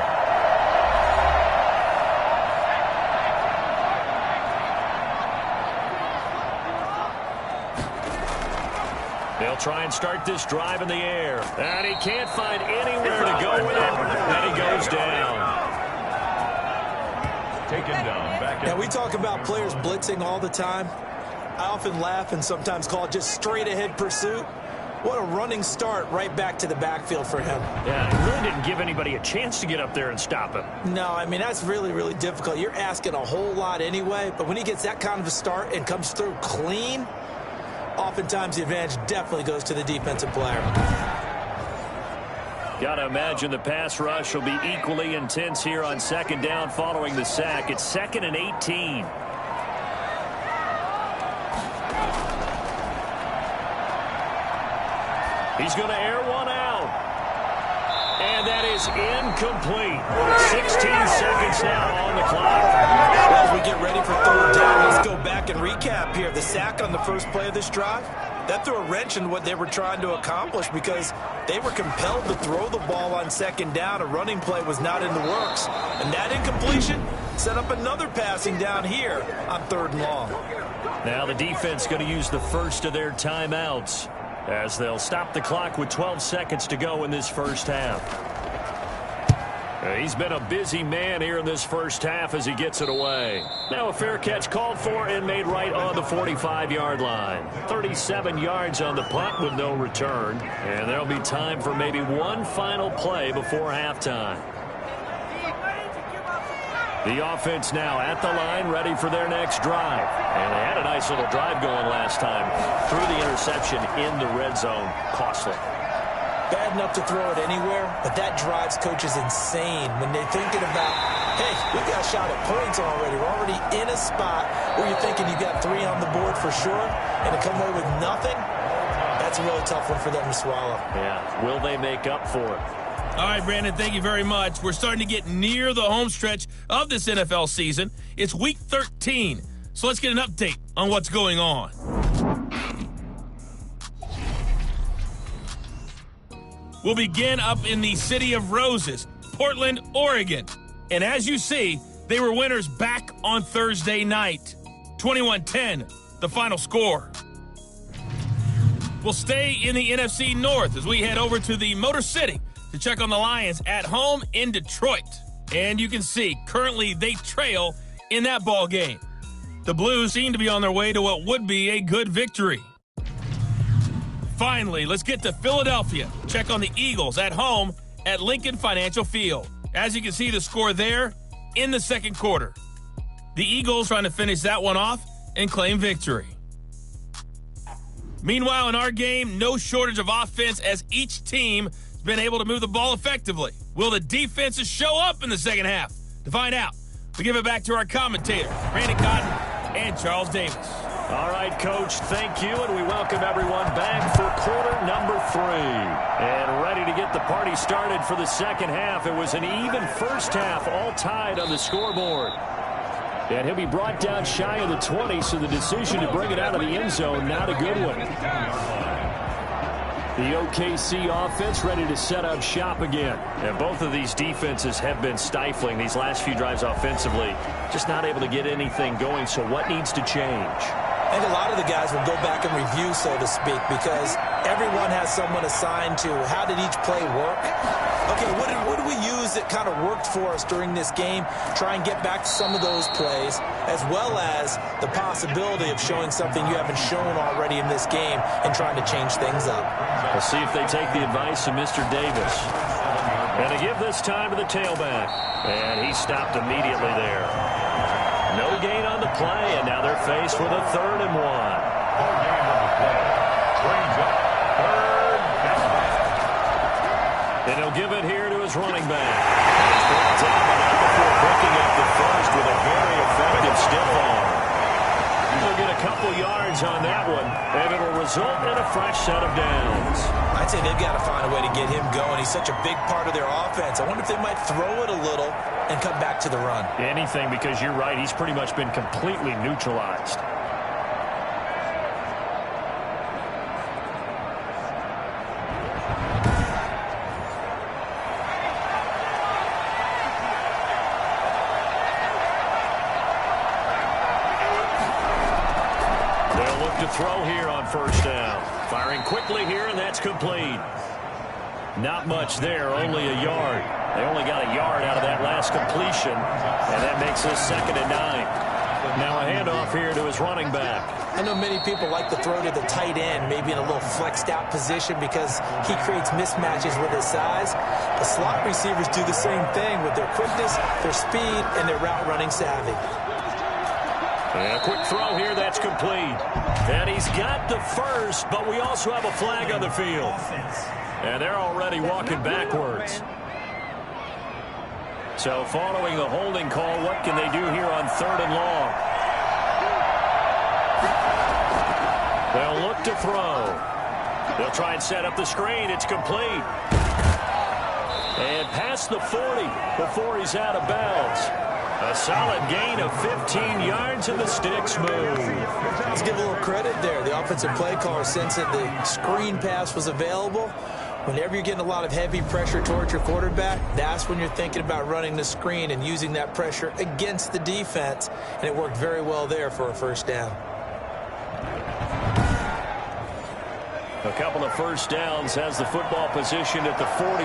They'll try and start this drive in the air. And he can't find anywhere to go with it. And he goes down. Taken down. Back Now, we talk about players blitzing all the time. I often laugh and sometimes call it just straight-ahead pursuit. What a running start right back to the backfield for him. Yeah, he really didn't give anybody a chance to get up there and stop him. No, I mean, that's really, really difficult. You're asking a whole lot anyway, but when he gets that kind of a start and comes through clean, oftentimes the advantage definitely goes to the defensive player. Got to imagine the pass rush will be equally intense here on second down following the sack. It's 2nd and 18. He's going to air one out. And that is incomplete. 16 seconds now on the clock. Well, as we get ready for third down, let's go back and recap here. The sack on the first play of this drive, that threw a wrench in what they were trying to accomplish because they were compelled to throw the ball on second down. A running play was not in the works. And that incompletion set up another passing down here on 3rd and long. Now the defense going to use the first of their timeouts as they'll stop the clock with 12 seconds to go in this first half. He's been a busy man here in this first half as he gets it away. Now a fair catch called for and made right on the 45-yard line. 37 yards on the punt with no return. And there'll be time for maybe one final play before halftime. The offense now at the line, ready for their next drive. And they had a nice little drive going last time. Threw the interception in the red zone. Costly. Bad enough to throw it anywhere, but that drives coaches insane when they're thinking about, hey, we've got a shot at points already. We're already in a spot where you're thinking you've got 3 on the board for sure, and to come away with nothing, that's a really tough one for them to swallow. Yeah, will they make up for it? All right, Brandon, thank you very much. We're starting to get near the home stretch of this NFL season. It's Week 13, so let's get an update on what's going on. We'll begin up in the City of Roses, Portland, Oregon. And as you see, they were winners back on Thursday night. 21-10, the final score. We'll stay in the NFC North as we head over to the Motor City to check on the Lions at home in Detroit. And you can see, currently they trail in that ball game. The Blues seem to be on their way to what would be a good victory. Finally, let's get to Philadelphia. Check on the Eagles at home at Lincoln Financial Field. As you can see, the score there in the second quarter. The Eagles trying to finish that one off and claim victory. Meanwhile, in our game, no shortage of offense as each team has been able to move the ball effectively. Will the defenses show up in the second half? To find out, we give it back to our commentators, Brandon Cotton and Charles Davis. All right, Coach, thank you, and we welcome everyone back for quarter number 3. And ready to get the party started for the second half. It was an even first half, all tied on the scoreboard. And he'll be brought down shy of the 20, so the decision to bring it out of the end zone, not a good one. The OKC offense ready to set up shop again. And both of these defenses have been stifling these last few drives offensively. Just not able to get anything going, so what needs to change? I think a lot of the guys will go back and review, so to speak, because everyone has someone assigned to how did each play work. Okay, what did we use that kind of worked for us during this game? Try and get back to some of those plays, as well as the possibility of showing something you haven't shown already in this game and trying to change things up. We'll see if they take the advice of Mr. Davis. And to give this time to the tailback. And he stopped immediately there. No gain on the play, and now they're faced with a 3rd and 1. And he'll give it here to his running back. He's brought down before picking up the first with a very effective stiff arm. He'll get a couple yards on that one, and it'll result in a fresh set of downs. I'd say they've got to find a way to get him going. He's such a big part of their offense. I wonder if they might throw it a little and come back to the run. Anything, because you're right, he's pretty much been completely neutralized. They'll look to throw here on first down. Firing quickly here, and that's complete. Not much there, only a yard. They only got a yard out of that last completion, and that makes this 2nd and 9. Now a handoff here to his running back. I know many people like to throw to the tight end, maybe in a little flexed out position because he creates mismatches with his size. The slot receivers do the same thing with their quickness, their speed, and their route running savvy. And a quick throw here that's complete. And he's got the first, but we also have a flag on the field. And they're already walking backwards. So following the holding call, what can they do here on 3rd and long? They'll look to throw. They'll try and set up the screen. It's complete. And past the 40 before he's out of bounds. A solid gain of 15 yards and the sticks move. Let's give a little credit there. The offensive play caller sensed that the screen pass was available. Whenever you're getting a lot of heavy pressure towards your quarterback, that's when you're thinking about running the screen and using that pressure against the defense. And it worked very well there for a first down. A couple of first downs has the football positioned at the 43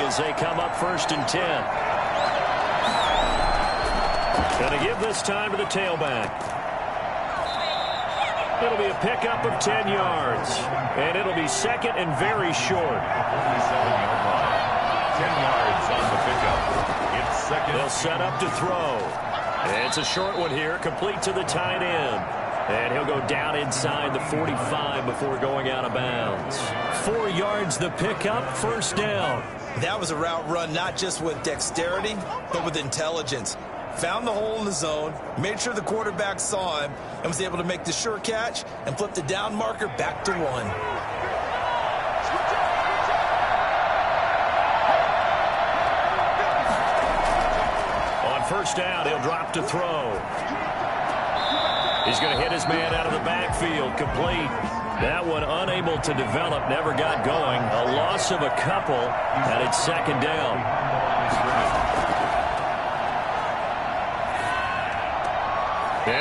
as they come up 1st and 10. Going to give this time to the tailback. It'll be a pickup of 10 yards. And it'll be 2nd and very short. 47-yard line. 10 yards on the pickup. It's 2nd. They'll set up to throw. It's a short one here, complete to the tight end. And he'll go down inside the 45 before going out of bounds. 4 yards the pickup, first down. That was a route run not just with dexterity, but with intelligence. Found the hole in the zone, made sure the quarterback saw him, and was able to make the sure catch and flip the down marker back to 1. On first down, he'll drop to throw. He's going to hit his man out of the backfield, complete. That one unable to develop, never got going. A loss of a couple, and it's 2nd down.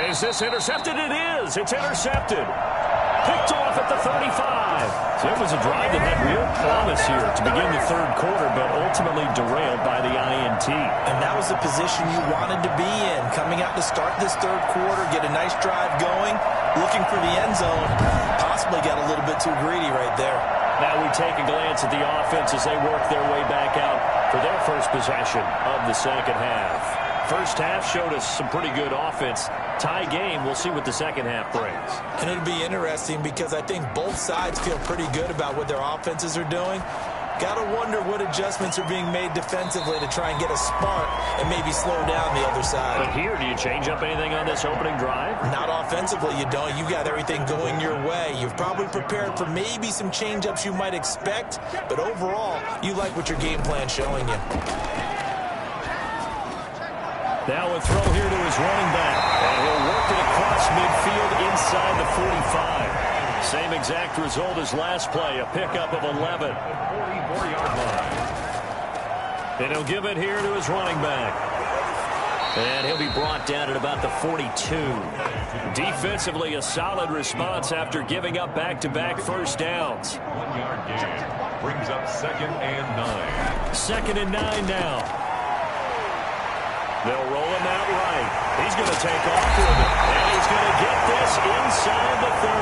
Is this intercepted? It is. It's intercepted. Picked off at the 35. So it was a drive that had real promise here to begin the 3rd quarter, but ultimately derailed by the INT. And that was the position you wanted to be in. Coming out to start this 3rd quarter, get a nice drive going, looking for the end zone. Possibly got a little bit too greedy right there. Now we take a glance at the offense as they work their way back out for their first possession of the 2nd half. First half showed us some pretty good offense. Tie game, we'll see what the 2nd half brings. And it'll be interesting because I think both sides feel pretty good about what their offenses are doing. Got to wonder what adjustments are being made defensively to try and get a spark and maybe slow down the other side. But here, do you change up anything on this opening drive? Not offensively, you don't. You got everything going your way. You've probably prepared for maybe some change-ups you might expect, but overall, you like what your game plan's showing you. Now a throw here to his running back. And he'll work it across midfield inside the 45. Same exact result as last play, a pickup of 11. 44-yard line. And he'll give it here to his running back. And he'll be brought down at about the 42. Defensively, a solid response after giving up back-to-back first downs. 1-yard gain. Brings up 2nd and 9. 2nd and 9 now. They'll roll him out right. He's going to take off with it. And he's going to get this inside the 30.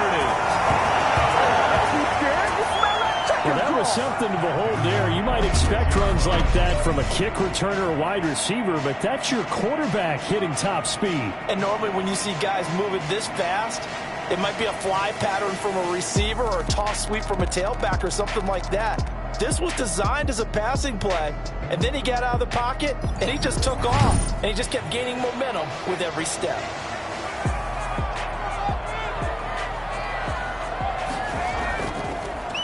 Well, that was something to behold there. You might expect runs like that from a kick returner or wide receiver, but that's your quarterback hitting top speed. And normally when you see guys moving this fast, it might be a fly pattern from a receiver or a toss sweep from a tailback or something like that. This was designed as a passing play, and then he got out of the pocket, and he just took off, and he just kept gaining momentum with every step.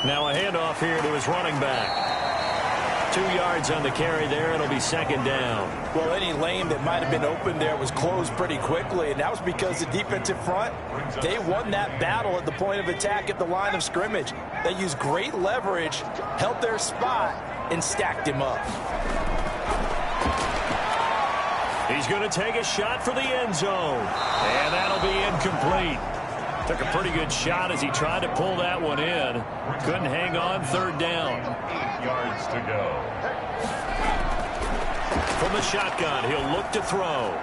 Now a handoff here to his running back. 2 yards on the carry there. It'll be 2nd down. Well, any lane that might have been open there was closed pretty quickly, and that was because the defensive front, they won that battle at the point of attack at the line of scrimmage. They used great leverage, held their spot, and stacked him up. He's going to take a shot for the end zone. And that'll be incomplete. Took a pretty good shot as he tried to pull that one in. Couldn't hang on, 3rd down. 8 yards to go. From the shotgun, he'll look to throw.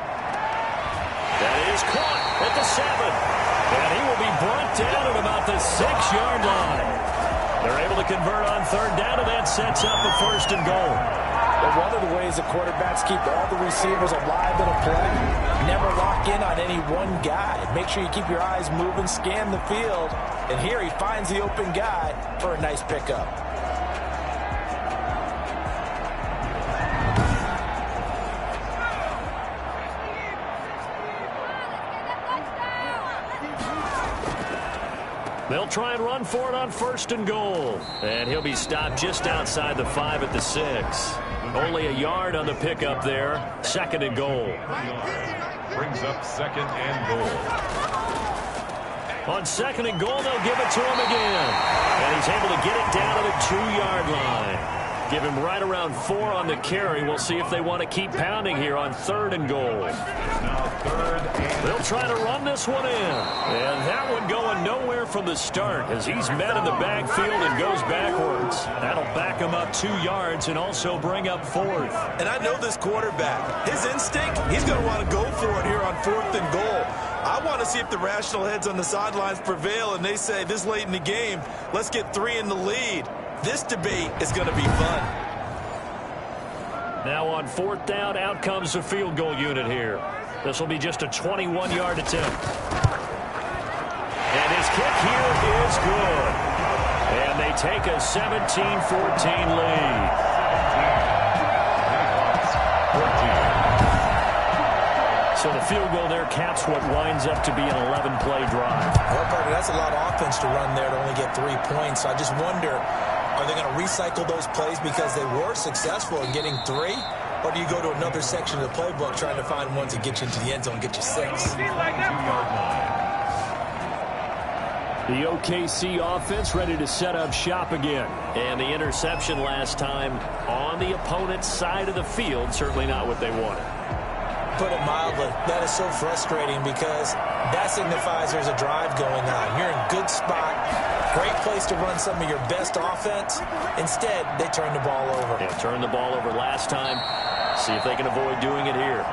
That is caught at the 7. And he will be brought down at about the 6-yard line. They're able to convert on 3rd down, and that sets up a 1st and goal. But one of the ways the quarterbacks keep all the receivers alive in a play, never lock in on any one guy. Make sure you keep your eyes moving, scan the field, and here he finds the open guy for a nice pickup. They'll try and run for it on 1st and goal. And he'll be stopped just outside the 5 at the 6. Only a yard on the pickup there. 2nd and goal. Brings up 2nd and goal. On 2nd and goal, they'll give it to him again. And he's able to get it down to the 2-yard line. Give him right around 4 on the carry. We'll see if they want to keep pounding here on 3rd and goal. Now 3rd and They'll try to run this one in. And that one going nowhere from the start as he's met in the backfield and goes backwards. That'll back him up 2 yards and also bring up 4th. And I know this quarterback. His instinct, he's going to want to go for it here on 4th and goal. I want to see if the rational heads on the sidelines prevail and they say this late in the game, let's get 3 in the lead. This debate is going to be fun. Now on 4th down, out comes the field goal unit here. This will be just a 21-yard attempt. And his kick here is good. And they take a 17-14 lead. So the field goal there caps what winds up to be an 11-play drive. Well, Parker, that's a lot of offense to run there to only get 3 points. So I just wonder, are they going to recycle those plays because they were successful in getting 3? Or do you go to another section of the playbook trying to find ones that get you into the end zone and get you 6? The OKC offense ready to set up shop again. And the interception last time on the opponent's side of the field, certainly not what they wanted. Put it mildly, that is so frustrating because that signifies there's a drive going on. You're in good spot, great place to run some of your best offense. Instead, they turn the ball over. They turned the ball over last time. See if they can avoid doing it here.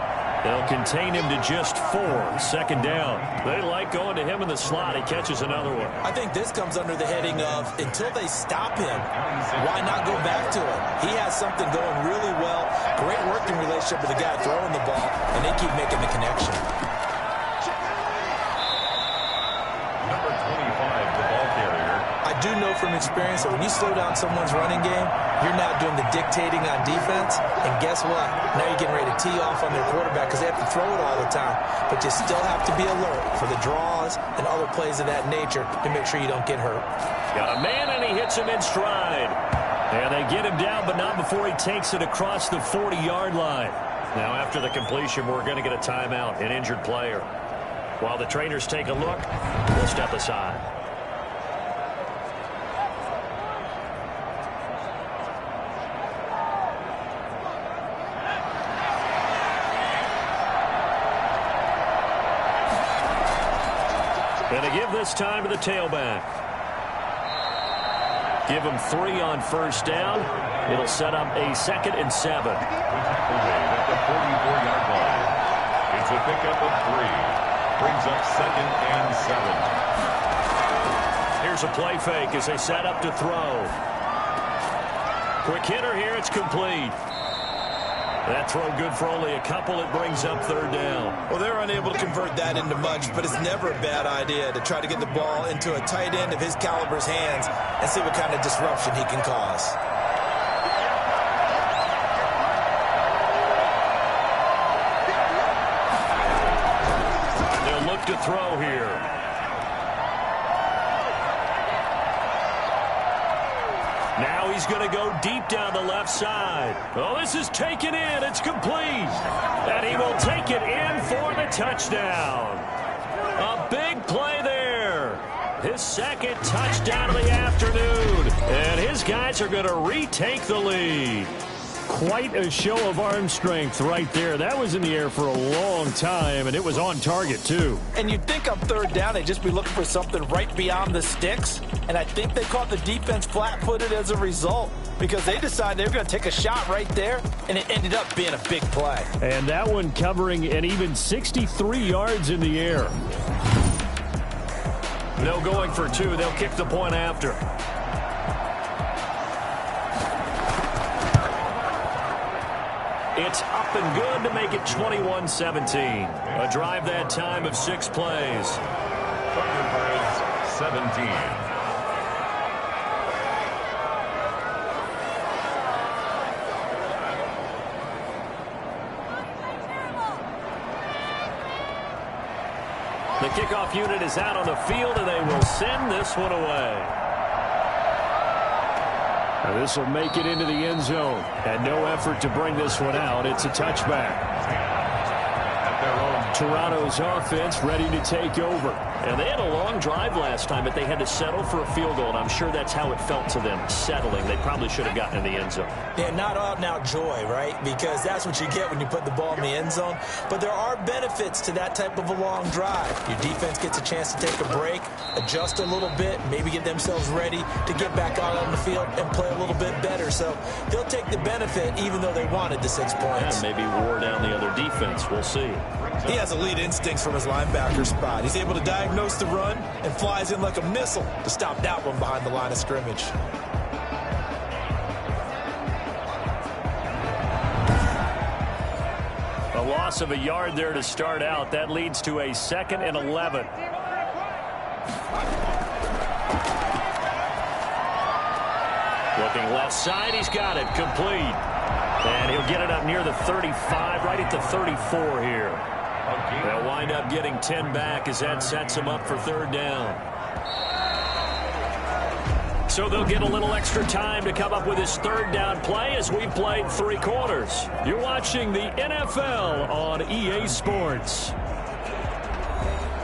They'll contain him to just 4. 2nd down. They like going to him in the slot. He catches another one. I think this comes under the heading of until they stop him, why not go back to it? He has something going really well. Great working relationship with the guy throwing the ball, and they keep making the connection. number 25, the ball carrier. I do know from experience that when you slow down someone's running game, you're now doing the dictating on defense. And guess what? Now you're getting ready to tee off on their quarterback because they have to throw it all the time. But you still have to be alert for the draws and other plays of that nature to make sure you don't get hurt. Got a man, and he hits him in stride. And they get him down, but not before he takes it across the 40-yard line. Now, after the completion, we're going to get a timeout, an injured player. While the trainers take a look, we'll step aside. Going to give this time to the tailback. Give him 3 on 1st down. It'll set up a 2nd and 7. At the 44-yard line. It's a pickup of 3. Brings up 2nd and 7. Here's a play fake as they set up to throw. Quick hitter here. It's complete. That throw good for only a couple. It brings up 3rd down. Well, they're unable to convert that into much, but it's never a bad idea to try to get the ball into a tight end of his caliber's hands and see what kind of disruption he can cause. They'll look to throw here. Now he's going to go deep down the left side. Oh, this is taken in. It's complete. And he will take it in for the touchdown. A big play there. His 2nd touchdown of the afternoon. And his guys are going to retake the lead. Quite a show of arm strength right there. That was in the air for a long time, and it was on target, too. And you'd think on 3rd down they'd just be looking for something right beyond the sticks. And I think they caught the defense flat-footed as a result because they decided they were going to take a shot right there, and it ended up being a big play. And that one covering an even 63 yards in the air. No going for 2. They'll kick the point after. It's up and good to make it 21-17. A drive that time of 6 plays. Thunderbirds 17. The kickoff unit is out on the field, and they will send this one away. Now this will make it into the end zone. And no effort to bring this one out. It's a touchback. Toronto's offense ready to take over. And they had a long drive last time, but they had to settle for a field goal, and I'm sure that's how it felt to them, settling. They probably should have gotten in the end zone. Yeah, not out-and-out joy, right? Because that's what you get when you put the ball in the end zone. But there are benefits to that type of a long drive. Your defense gets a chance to take a break, adjust a little bit, maybe get themselves ready to get back out on the field and play a little bit better. So they'll take the benefit even though they wanted the 6 points. And maybe wore down the other defense. We'll see. He has elite instincts from his linebacker spot. He's able to diagnose the run and flies in like a missile to stop that one behind the line of scrimmage. A loss of a yard there to start out. That leads to a 2nd and 11. Looking left side, he's got it. Complete. And he'll get it up near the 35, right at the 34 here. They'll wind up getting 10 back as that sets him up for 3rd down. So they'll get a little extra time to come up with his 3rd down play as we've played 3 quarters. You're watching the NFL on EA Sports.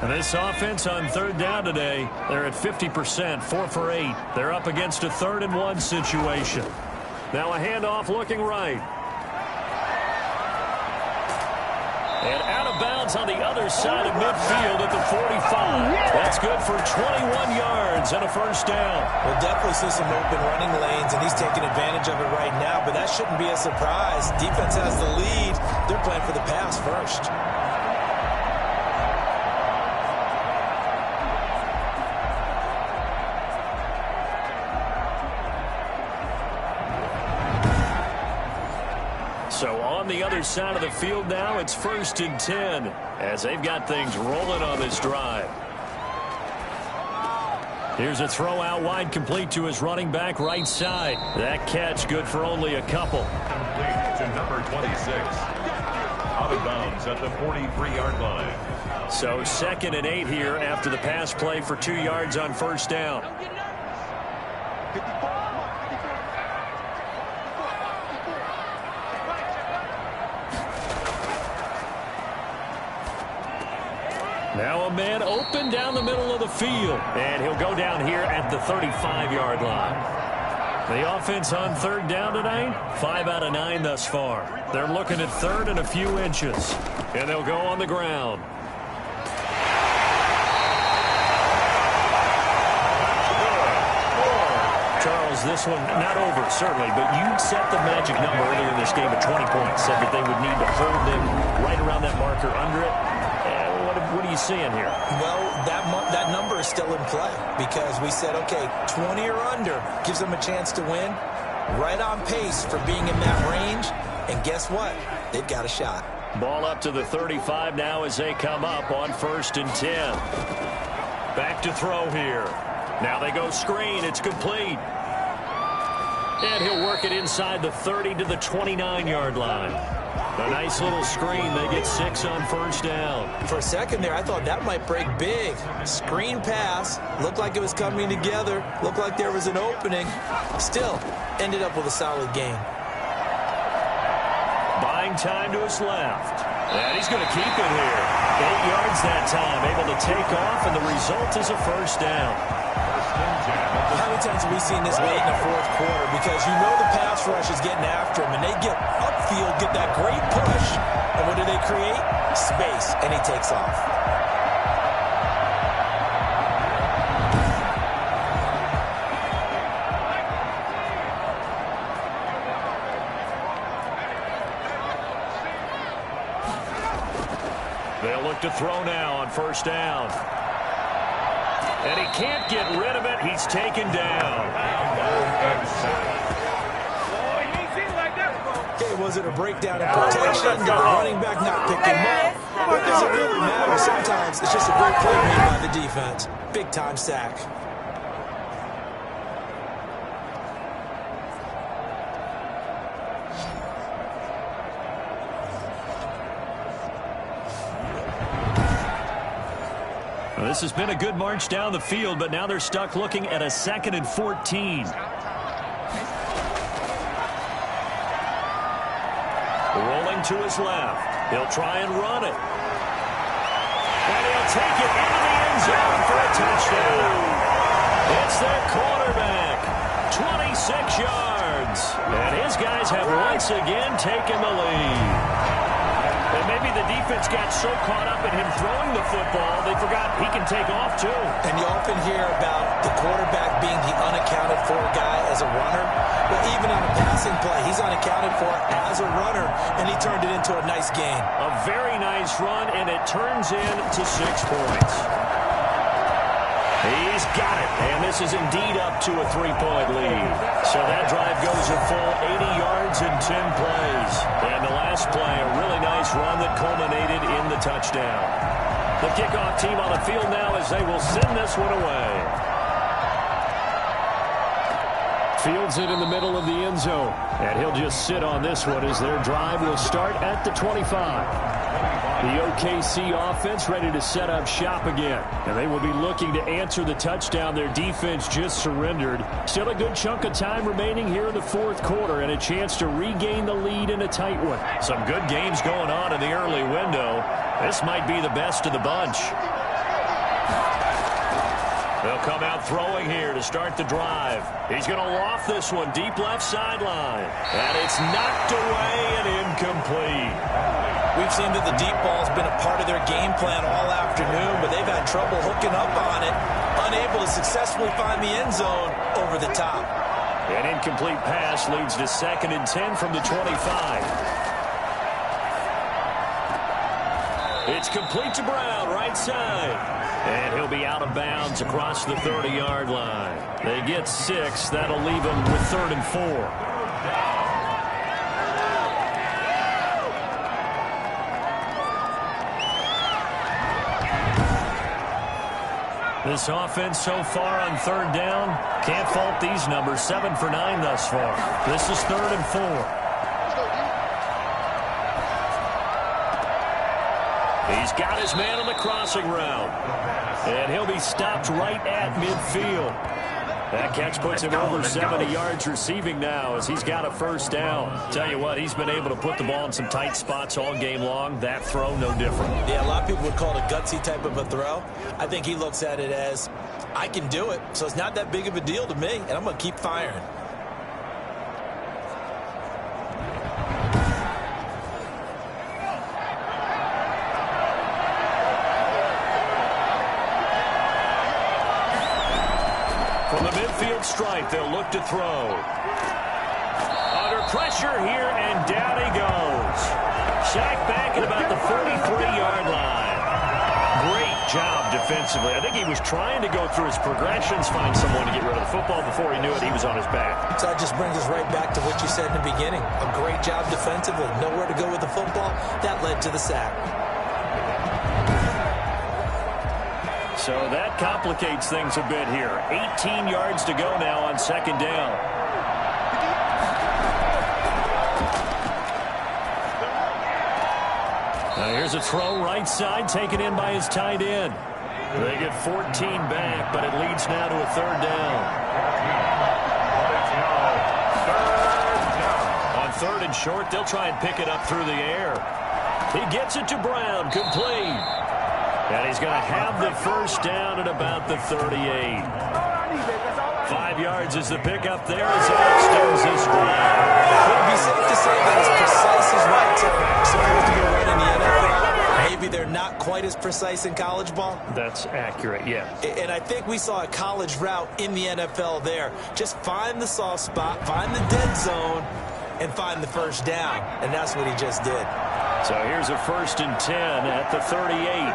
And this offense on 3rd down today, they're at 50%, 4 for 8. They're up against a 3rd and 1 situation. Now a handoff looking right. And out of bounds on the other side of midfield at the 45. That's good for 21 yards and a 1st down. We'll definitely see some open running lanes, and he's taking advantage of it right now, but that shouldn't be a surprise. Defense has the lead. They're playing for the pass first. So on the other side of the field now, it's 1st and 10 as they've got things rolling on this drive. Here's a throw out wide, complete to his running back right side. That catch good for only a couple. Complete to number 26. Out of bounds at the 43-yard line. So 2nd and 8 here after the pass play for 2 yards on 1st down. Now a man open down the middle of the field. And he'll go down here at the 35-yard line. The offense on 3rd down tonight, 5 out of 9 thus far. They're looking at 3rd and a few inches. And they'll go on the ground. Charles, this one not over, certainly, but you set the magic number earlier in this game at 20 points. Said that they would need to hold them right around that marker under it. What are you seeing here? Well, that number is still in play because we said, okay, 20 or under gives them a chance to win. Right on pace for being in that range. And guess what? They've got a shot. Ball up to the 35 now as they come up on 1st and 10. Back to throw here. Now they go screen. It's complete. And he'll work it inside the 30 to the 29-yard line. A nice little screen. They get 6 on 1st down. For a second there, I thought that might break big. Screen pass. Looked like it was coming together. Looked like there was an opening. Still, ended up with a solid gain. Buying time to his left. And he's going to keep it here. 8 yards that time. Able to take off, and the result is a 1st down. How many times have we seen this late in the 4th quarter? Because you know the pass rush is getting after him, and they get upfield, get that great push. And what do they create? Space, and he takes off. They'll look to throw now on 1st down. And he can't get rid of it. He's taken down. Okay, Was it a breakdown in protection? Did the running back not pick him up? What does it really matter? Sometimes it's just a great play made by the defense. Big-time sack. Well, this has been a good march down the field, but now they're stuck looking at a 2nd and 14. Rolling to his left. He'll try and run it. And he'll take it into the end zone for a touchdown. It's their quarterback. 26 yards. And his guys have once again taken the lead. And maybe the defense got so caught up in him throwing the football, they forgot he can take off, too. And you often hear about the quarterback being the unaccounted-for guy as a runner. But even on a passing play, he's unaccounted for as a runner, and he turned it into a nice gain. A very nice run, and it turns into 6 points. He's got it, and this is indeed up to a 3-point lead. So that drive goes a full 80 yards in 10 plays. And the last play, a really nice run that culminated in the touchdown. The kickoff team on the field now as they will send this one away. Fields it in the middle of the end zone. And he'll just sit on this one as their drive will start at the 25. The OKC offense ready to set up shop again. And they will be looking to answer the touchdown their defense just surrendered. Still a good chunk of time remaining here in the 4th quarter and a chance to regain the lead in a tight one. Some good games going on in the early window. This might be the best of the bunch. They'll come out throwing here to start the drive. He's going to loft this one deep left sideline. And it's knocked away and incomplete. We've seen that the deep ball's been a part of their game plan all afternoon, but they've had trouble hooking up on it, unable to successfully find the end zone over the top. An incomplete pass leads to 2nd and 10 from the 25. It's complete to Brown, right side. And he'll be out of bounds across the 30-yard line. They get 6. That'll leave them with 3rd and 4. This offense so far on 3rd down, can't fault these numbers. 7 for 9 thus far. This is 3rd and 4. He's got his man on the crossing route. And he'll be stopped right at midfield. That catch puts him over 70 yards receiving now as he's got a 1st down. Tell you what, he's been able to put the ball in some tight spots all game long. That throw, no different. Yeah, a lot of people would call it a gutsy type of a throw. I think he looks at it as, I can do it, so it's not that big of a deal to me, and I'm going to keep firing. From the midfield stripe, they'll look to throw. Under pressure here, and down he goes. Sacked back at about the 43-yard line. Great job defensively. I think he was trying to go through his progressions, find someone to get rid of the football. Before he knew it, he was on his back. So that just brings us right back to what you said in the beginning. A great job defensively. Nowhere to go with the football. That led to the sack. So that complicates things a bit here. 18 yards to go now on 2nd down. Now here's a throw right side, taken in by his tight end. They get 14 back, but it leads now to a 3rd down. On 3rd and short, they'll try and pick it up through the air. He gets it to Brown, complete. And he's going to have the 1st down at about the 38. 5 yards is the pickup there as it extends this drive. Would it be safe to say that as precise as routes are supposed to be run in the NFL, maybe they're not quite as precise in college ball? That's accurate, yeah. And I think we saw a college route in the NFL there. Just find the soft spot, find the dead zone, and find the 1st down. And that's what he just did. So here's a 1st and 10 at the 38.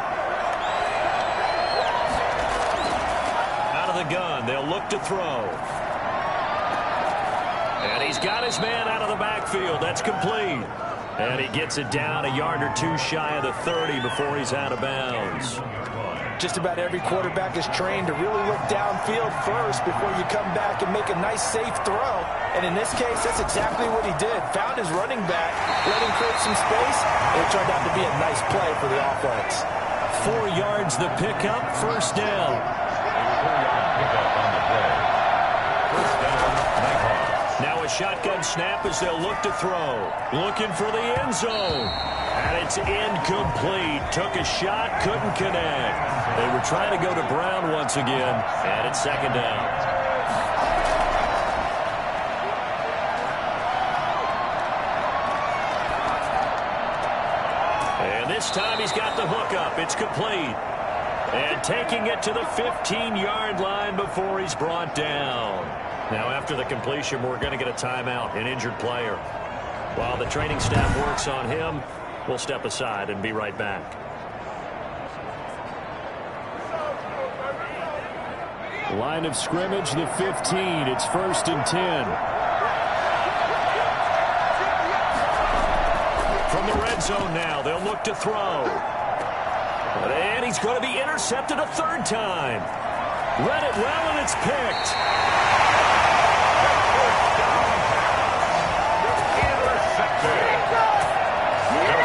The gun. They'll look to throw. And he's got his man out of the backfield. That's complete. And he gets it down a yard or two shy of the 30 before he's out of bounds. Just about every quarterback is trained to really look downfield first before you come back and make a nice, safe throw. And in this case, that's exactly what he did. Found his running back, let him create some space, and it turned out to be a nice play for the offense. 4 yards the pickup, first down. Now a shotgun snap as they'll look to throw. Looking for the end zone. And it's incomplete. Took a shot, couldn't connect. They were trying to go to Brown once again, and it's second down. And this time he's got the hookup. It's complete. And taking it to the 15-yard line before he's brought down. Now after the completion, we're going to get a timeout, an injured player. While the training staff works on him, we'll step aside and be right back. Line of scrimmage, the 15. It's 1st and 10. From the red zone now, they'll look to throw. And he's going to be intercepted a third time. Read it well, and it's picked.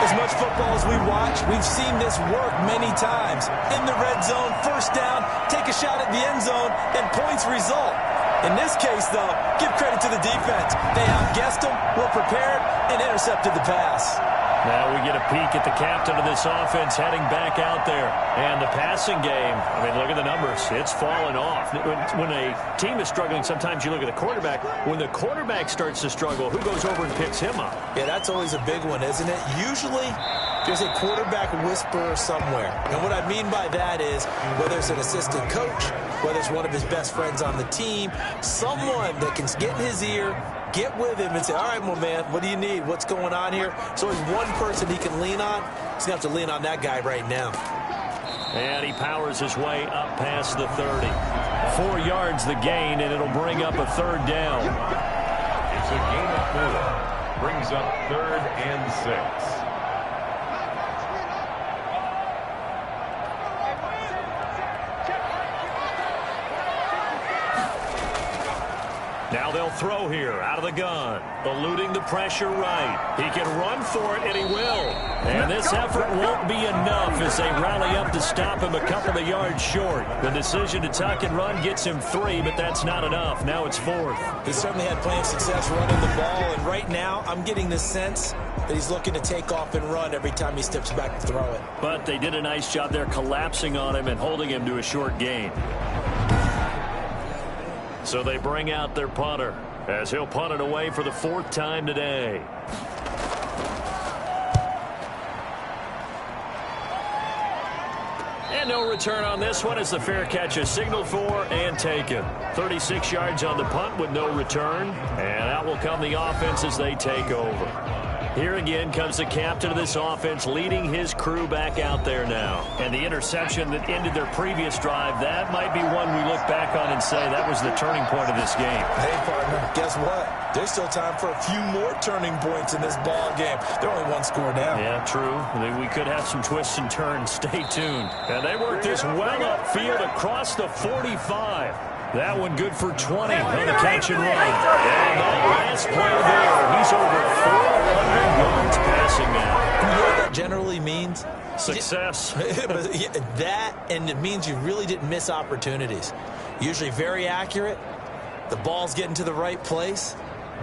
As much football as we watch, we've seen this work many times. In the red zone, first down, take a shot at the end zone, and points result. In this case, though, give credit to the defense. They outguessed them, were prepared, and intercepted the pass. Now we get a peek at the captain of this offense heading back out there. And the passing game, I mean, look at the numbers. It's fallen off. When a team is struggling, sometimes you look at the quarterback. When the quarterback starts to struggle, who goes over and picks him up? Yeah, that's always a big one, isn't it? Usually, there's a quarterback whisperer somewhere. And what I mean by that is, whether it's an assistant coach, whether it's one of his best friends on the team, someone that can get in his ear, get with him and say, all right, my man, what do you need? What's going on here? So there's one person he can lean on. He's going to have to lean on that guy right now. And he powers his way up past the 30. 4 yards the gain, and it'll bring up a third down. It's a gain of 4. Brings up 3rd and 6. Now they'll throw here out of the gun. Eluding the pressure right. He can run for it, and he will. And this effort won't be enough as they rally up to stop him a couple of yards short. The decision to tuck and run gets him 3, but that's not enough. Now it's 4th. He certainly had plenty of success running the ball, and right now I'm getting the sense that he's looking to take off and run every time he steps back to throw it. But they did a nice job there collapsing on him and holding him to a short gain. So they bring out their punter as he'll punt it away for the 4th time today. And no return on this one as the fair catch is signaled for and taken. 36 yards on the punt with no return. And out will come the offense as they take over. Here again comes the captain of this offense leading his crew back out there now. And the interception that ended their previous drive, that might be one we look back on and say that was the turning point of this game. Hey, partner, guess what? There's still time for a few more turning points in this ball game. They're only 1 score down. Yeah, true. We could have some twists and turns. Stay tuned. And they work this well upfield across the 45. That one good for 20 on the catch and run. And that last play there, he's over 400 yards passing now. You know what that generally means? Success. That, and it means you really didn't miss opportunities. Usually very accurate. The ball's getting to the right place.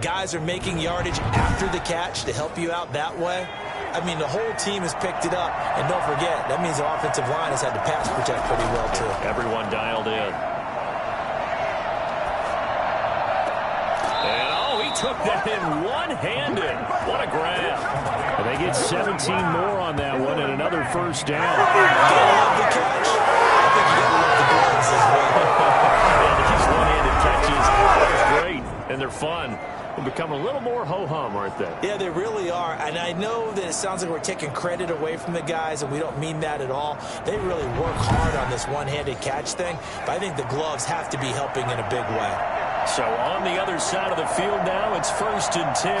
Guys are making yardage after the catch to help you out that way. I mean, the whole team has picked it up. And don't forget, that means the offensive line has had to pass protect pretty well, too. Everyone dialed in. Took that in one-handed. What a grab. And they get 17 more on that one and another first down. Gotta love the catch. I think you gotta love the gloves as well. And these one-handed catches are great, and they're fun. They become a little more ho-hum, aren't they? Yeah, they really are. And I know that it sounds like we're taking credit away from the guys, and we don't mean that at all. They really work hard on this one-handed catch thing, but I think the gloves have to be helping in a big way. So on the other side of the field now, it's 1st and 10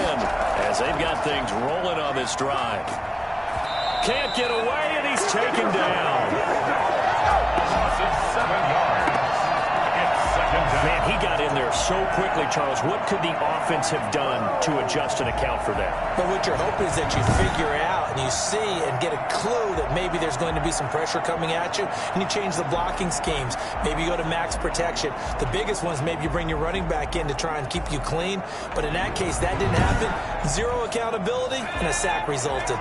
as they've got things rolling on this drive. Can't get away, and he's taken down. Losses 7 yards. It's 2nd down. Man, he got in there so quickly, Charles. What could the offense have done to adjust and account for that? But what you're hoping is that you figure out and you see and get a clue that maybe there's going to be some pressure coming at you, and you change the blocking schemes. Maybe you go to max protection. The biggest ones, maybe you bring your running back in to try and keep you clean. But in that case, that didn't happen. Zero accountability, and a sack resulted.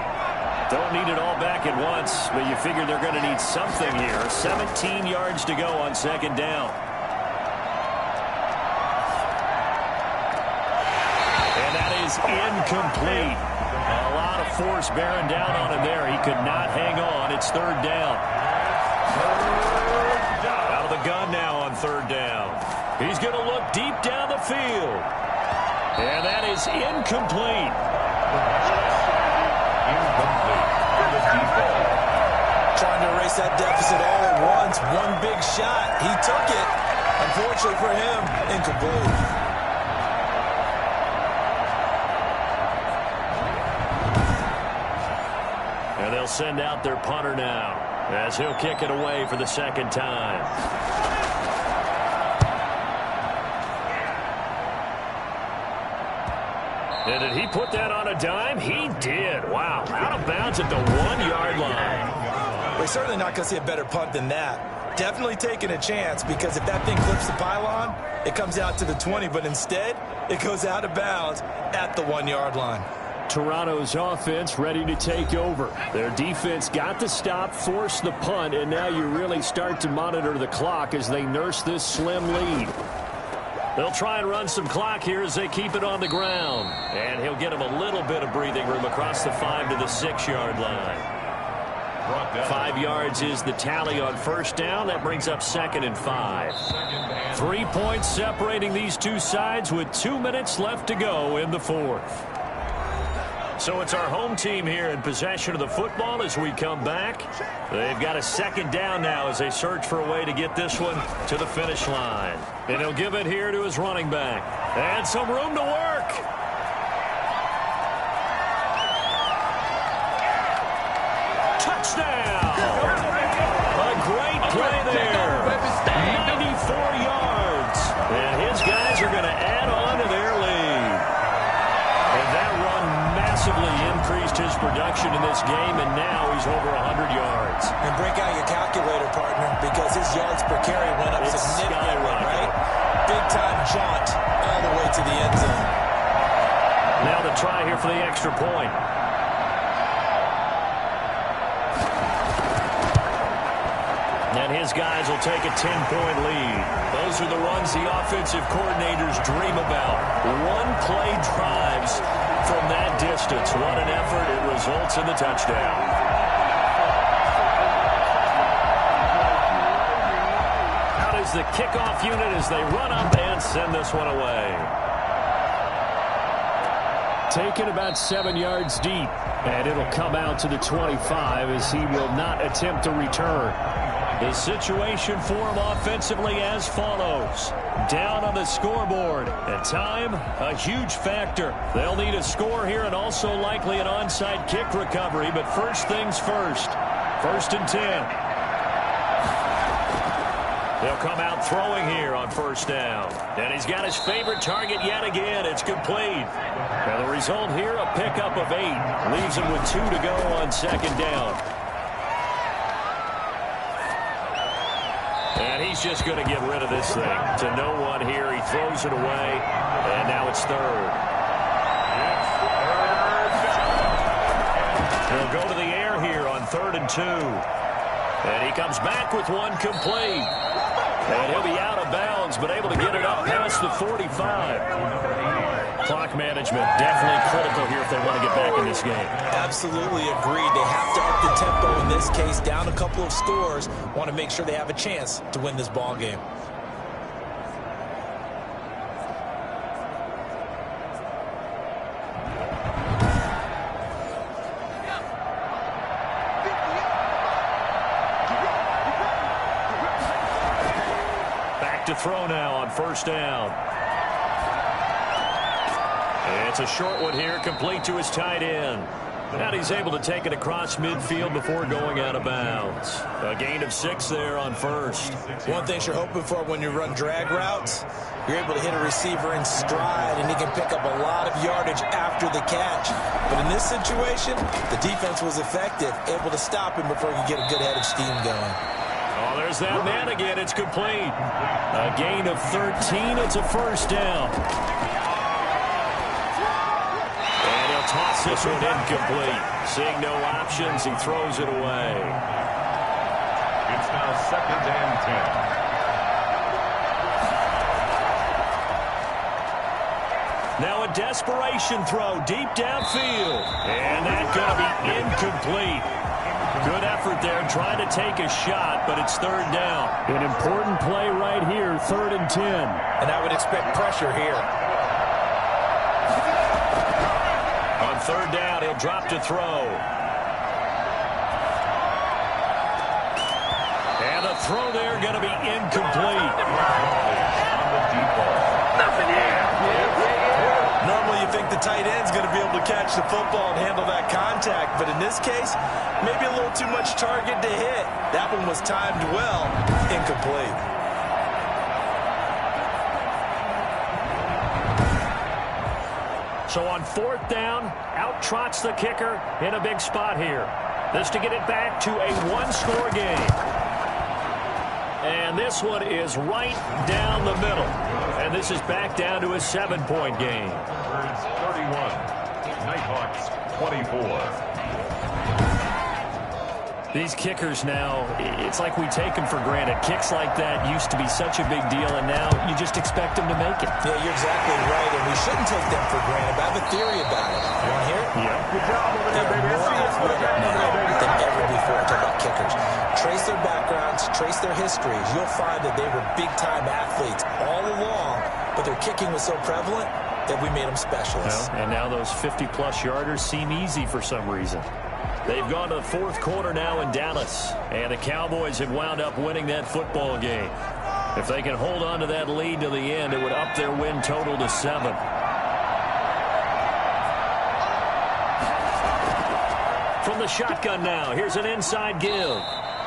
Don't need it all back at once, but you figure they're going to need something here. 17 yards to go on 2nd down. And that is incomplete. A lot of force bearing down on him there. He could not hang on. It's 3rd down. Out of the gun now on 3rd down. He's going to look deep down the field. And that is incomplete. Trying to erase that deficit all at once. One big shot. He took it. Unfortunately for him, incomplete. And they'll send out their punter now as he'll kick it away for the 2nd time. And did he put that on a dime? He did. Wow. Out of bounds at the 1-yard line. We're certainly not going to see a better punt than that. Definitely taking a chance, because if that thing clips the pylon, it comes out to the 20, but instead it goes out of bounds at the 1-yard line. Toronto's offense ready to take over. Their defense got the stop, forced the punt, and now you really start to monitor the clock as they nurse this slim lead. They'll try and run some clock here as they keep it on the ground. And he'll get him a little bit of breathing room across the 5 to the 6-yard line. 5 yards is the tally on 1st down. That brings up 2nd and 5. 3 points separating these two sides with 2 minutes left to go in the 4th. So it's our home team here in possession of the football as we come back. They've got a 2nd down now as they search for a way to get this one to the finish line. And he'll give it here to his running back. And some room to work. Touchdown! A great play there. 94 yards. And his guys are going to add on to their lead. And that run massively increased his production in this game, and now he's over 100 yards. And break out your calculator, partner, because his yards per carry went up significantly, right? Big-time jaunt all the way to the end zone. Now the try here for the extra point. And his guys will take a 10-point lead. Those are the runs the offensive coordinators dream about. One-play drives from that distance. What an effort. It results in the touchdown. Out is the kickoff unit as they run up and send this one away. Taken about 7 yards deep, and it'll come out to the 25 as he will not attempt to return. The situation for him offensively as follows. Down on the scoreboard. And time, a huge factor. They'll need a score here and also likely an onside kick recovery. But first things first. 1st and 10. They'll come out throwing here on 1st down. And he's got his favorite target yet again. It's complete. Now the result here, a pickup of 8. Leaves him with 2 to go on 2nd down. And he's just going to get rid of this thing. To no one here. He throws it away. And now it's 3rd. He'll go to the air here on 3rd and 2. And he comes back with one complete. And he'll be out of bounds, but able to get it up past the 45. Clock management definitely critical here if they want to get back in this game. Absolutely agreed. They have to up the tempo in this case. Down a couple of scores. Want to make sure they have a chance to win this ball game. To throw now on 1st down. It's a short one here, complete to his tight end. And he's able to take it across midfield before going out of bounds. A gain of 6 there on first. One thing you're hoping for when you run drag routes, you're able to hit a receiver in stride, and he can pick up a lot of yardage after the catch. But in this situation, the defense was effective, able to stop him before he could get a good head of steam going. Oh, there's that man again. It's complete. A gain of 13. It's a first down. Toss this one incomplete. Seeing no options, he throws it away. It's now 2nd and 10. Now a desperation throw deep downfield. And that's going to be incomplete. Good effort there trying to take a shot, but it's 3rd down. An important play right here, 3rd and 10. And I would expect pressure here. 3rd down, he'll drop to throw. And a throw there going to be incomplete. Normally you think the tight end's going to be able to catch the football and handle that contact, but in this case, maybe a little too much target to hit. That one was timed well, incomplete. So on 4th down, out trots the kicker in a big spot here. This to get it back to a 1-score game. And this one is right down the middle. And this is back down to a 7-point game. Birds 31, Nighthawks 24. These kickers now, it's like we take them for granted. Kicks like that used to be such a big deal, and now you just expect them to make it. Yeah, you're exactly right, and we shouldn't take them for granted. But I have a theory about it. You want to hear it? Yeah. Good job over there, baby. More athletic now than ever before. Talk about kickers. Trace their backgrounds, trace their histories. You'll find that they were big-time athletes all along, but their kicking was so prevalent that we made them specialists. And now those 50-plus yarders seem easy for some reason. They've gone to the 4th quarter now in Dallas, and the Cowboys have wound up winning that football game. If they can hold on to that lead to the end, it would up their win total to 7. From the shotgun now, here's an inside give.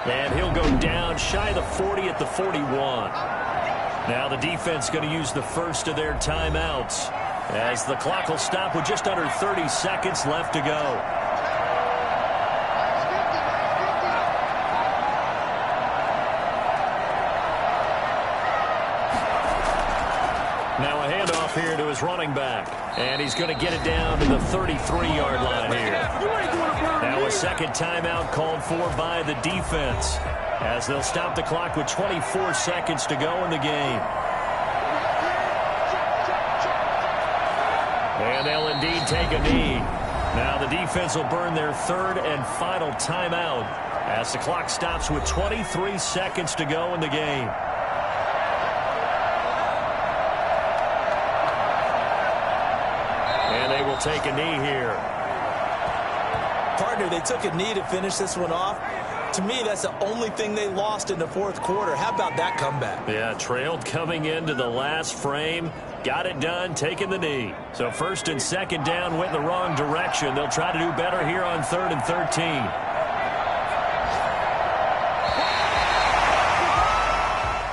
And he'll go down shy of the 40 at the 41. Now the defense going to use the first of their timeouts, as the clock will stop with just under 30 seconds left to go. Now a handoff here to his running back. And he's going to get it down to the 33-yard line here. Now a second timeout called for by the defense, as they'll stop the clock with 24 seconds to go in the game. And they'll indeed take a knee. Now the defense will burn their 3rd and final timeout, as the clock stops with 23 seconds to go in the game. Will take a knee here. Partner, they took a knee to finish this one off. To me, that's the only thing they lost in the 4th quarter. How about that comeback? Yeah, trailed coming into the last frame. Got it done, taking the knee. So 1st and 2nd down went in the wrong direction. They'll try to do better here on 3rd and 13.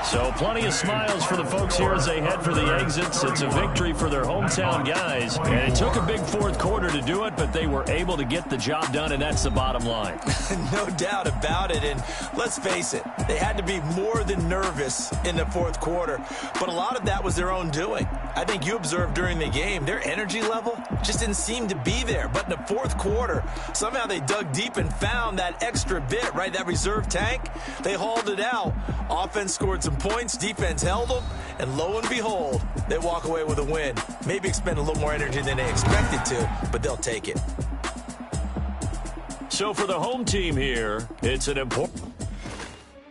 So plenty of smiles for the folks here as they head for the exits. It's a victory for their hometown guys. And it took a big 4th quarter to do it, but they were able to get the job done, and that's the bottom line. No doubt about it. And let's face it, they had to be more than nervous in the 4th quarter. But a lot of that was their own doing. I think you observed during the game, their energy level just didn't seem to be there. But in the 4th quarter, somehow they dug deep and found that extra bit, right? That reserve tank. They hauled it out. Offense scored some points, defense held them, and lo and behold, they walk away with a win. Maybe expend a little more energy than they expected to, but they'll take it. So for the home team here, it's an important...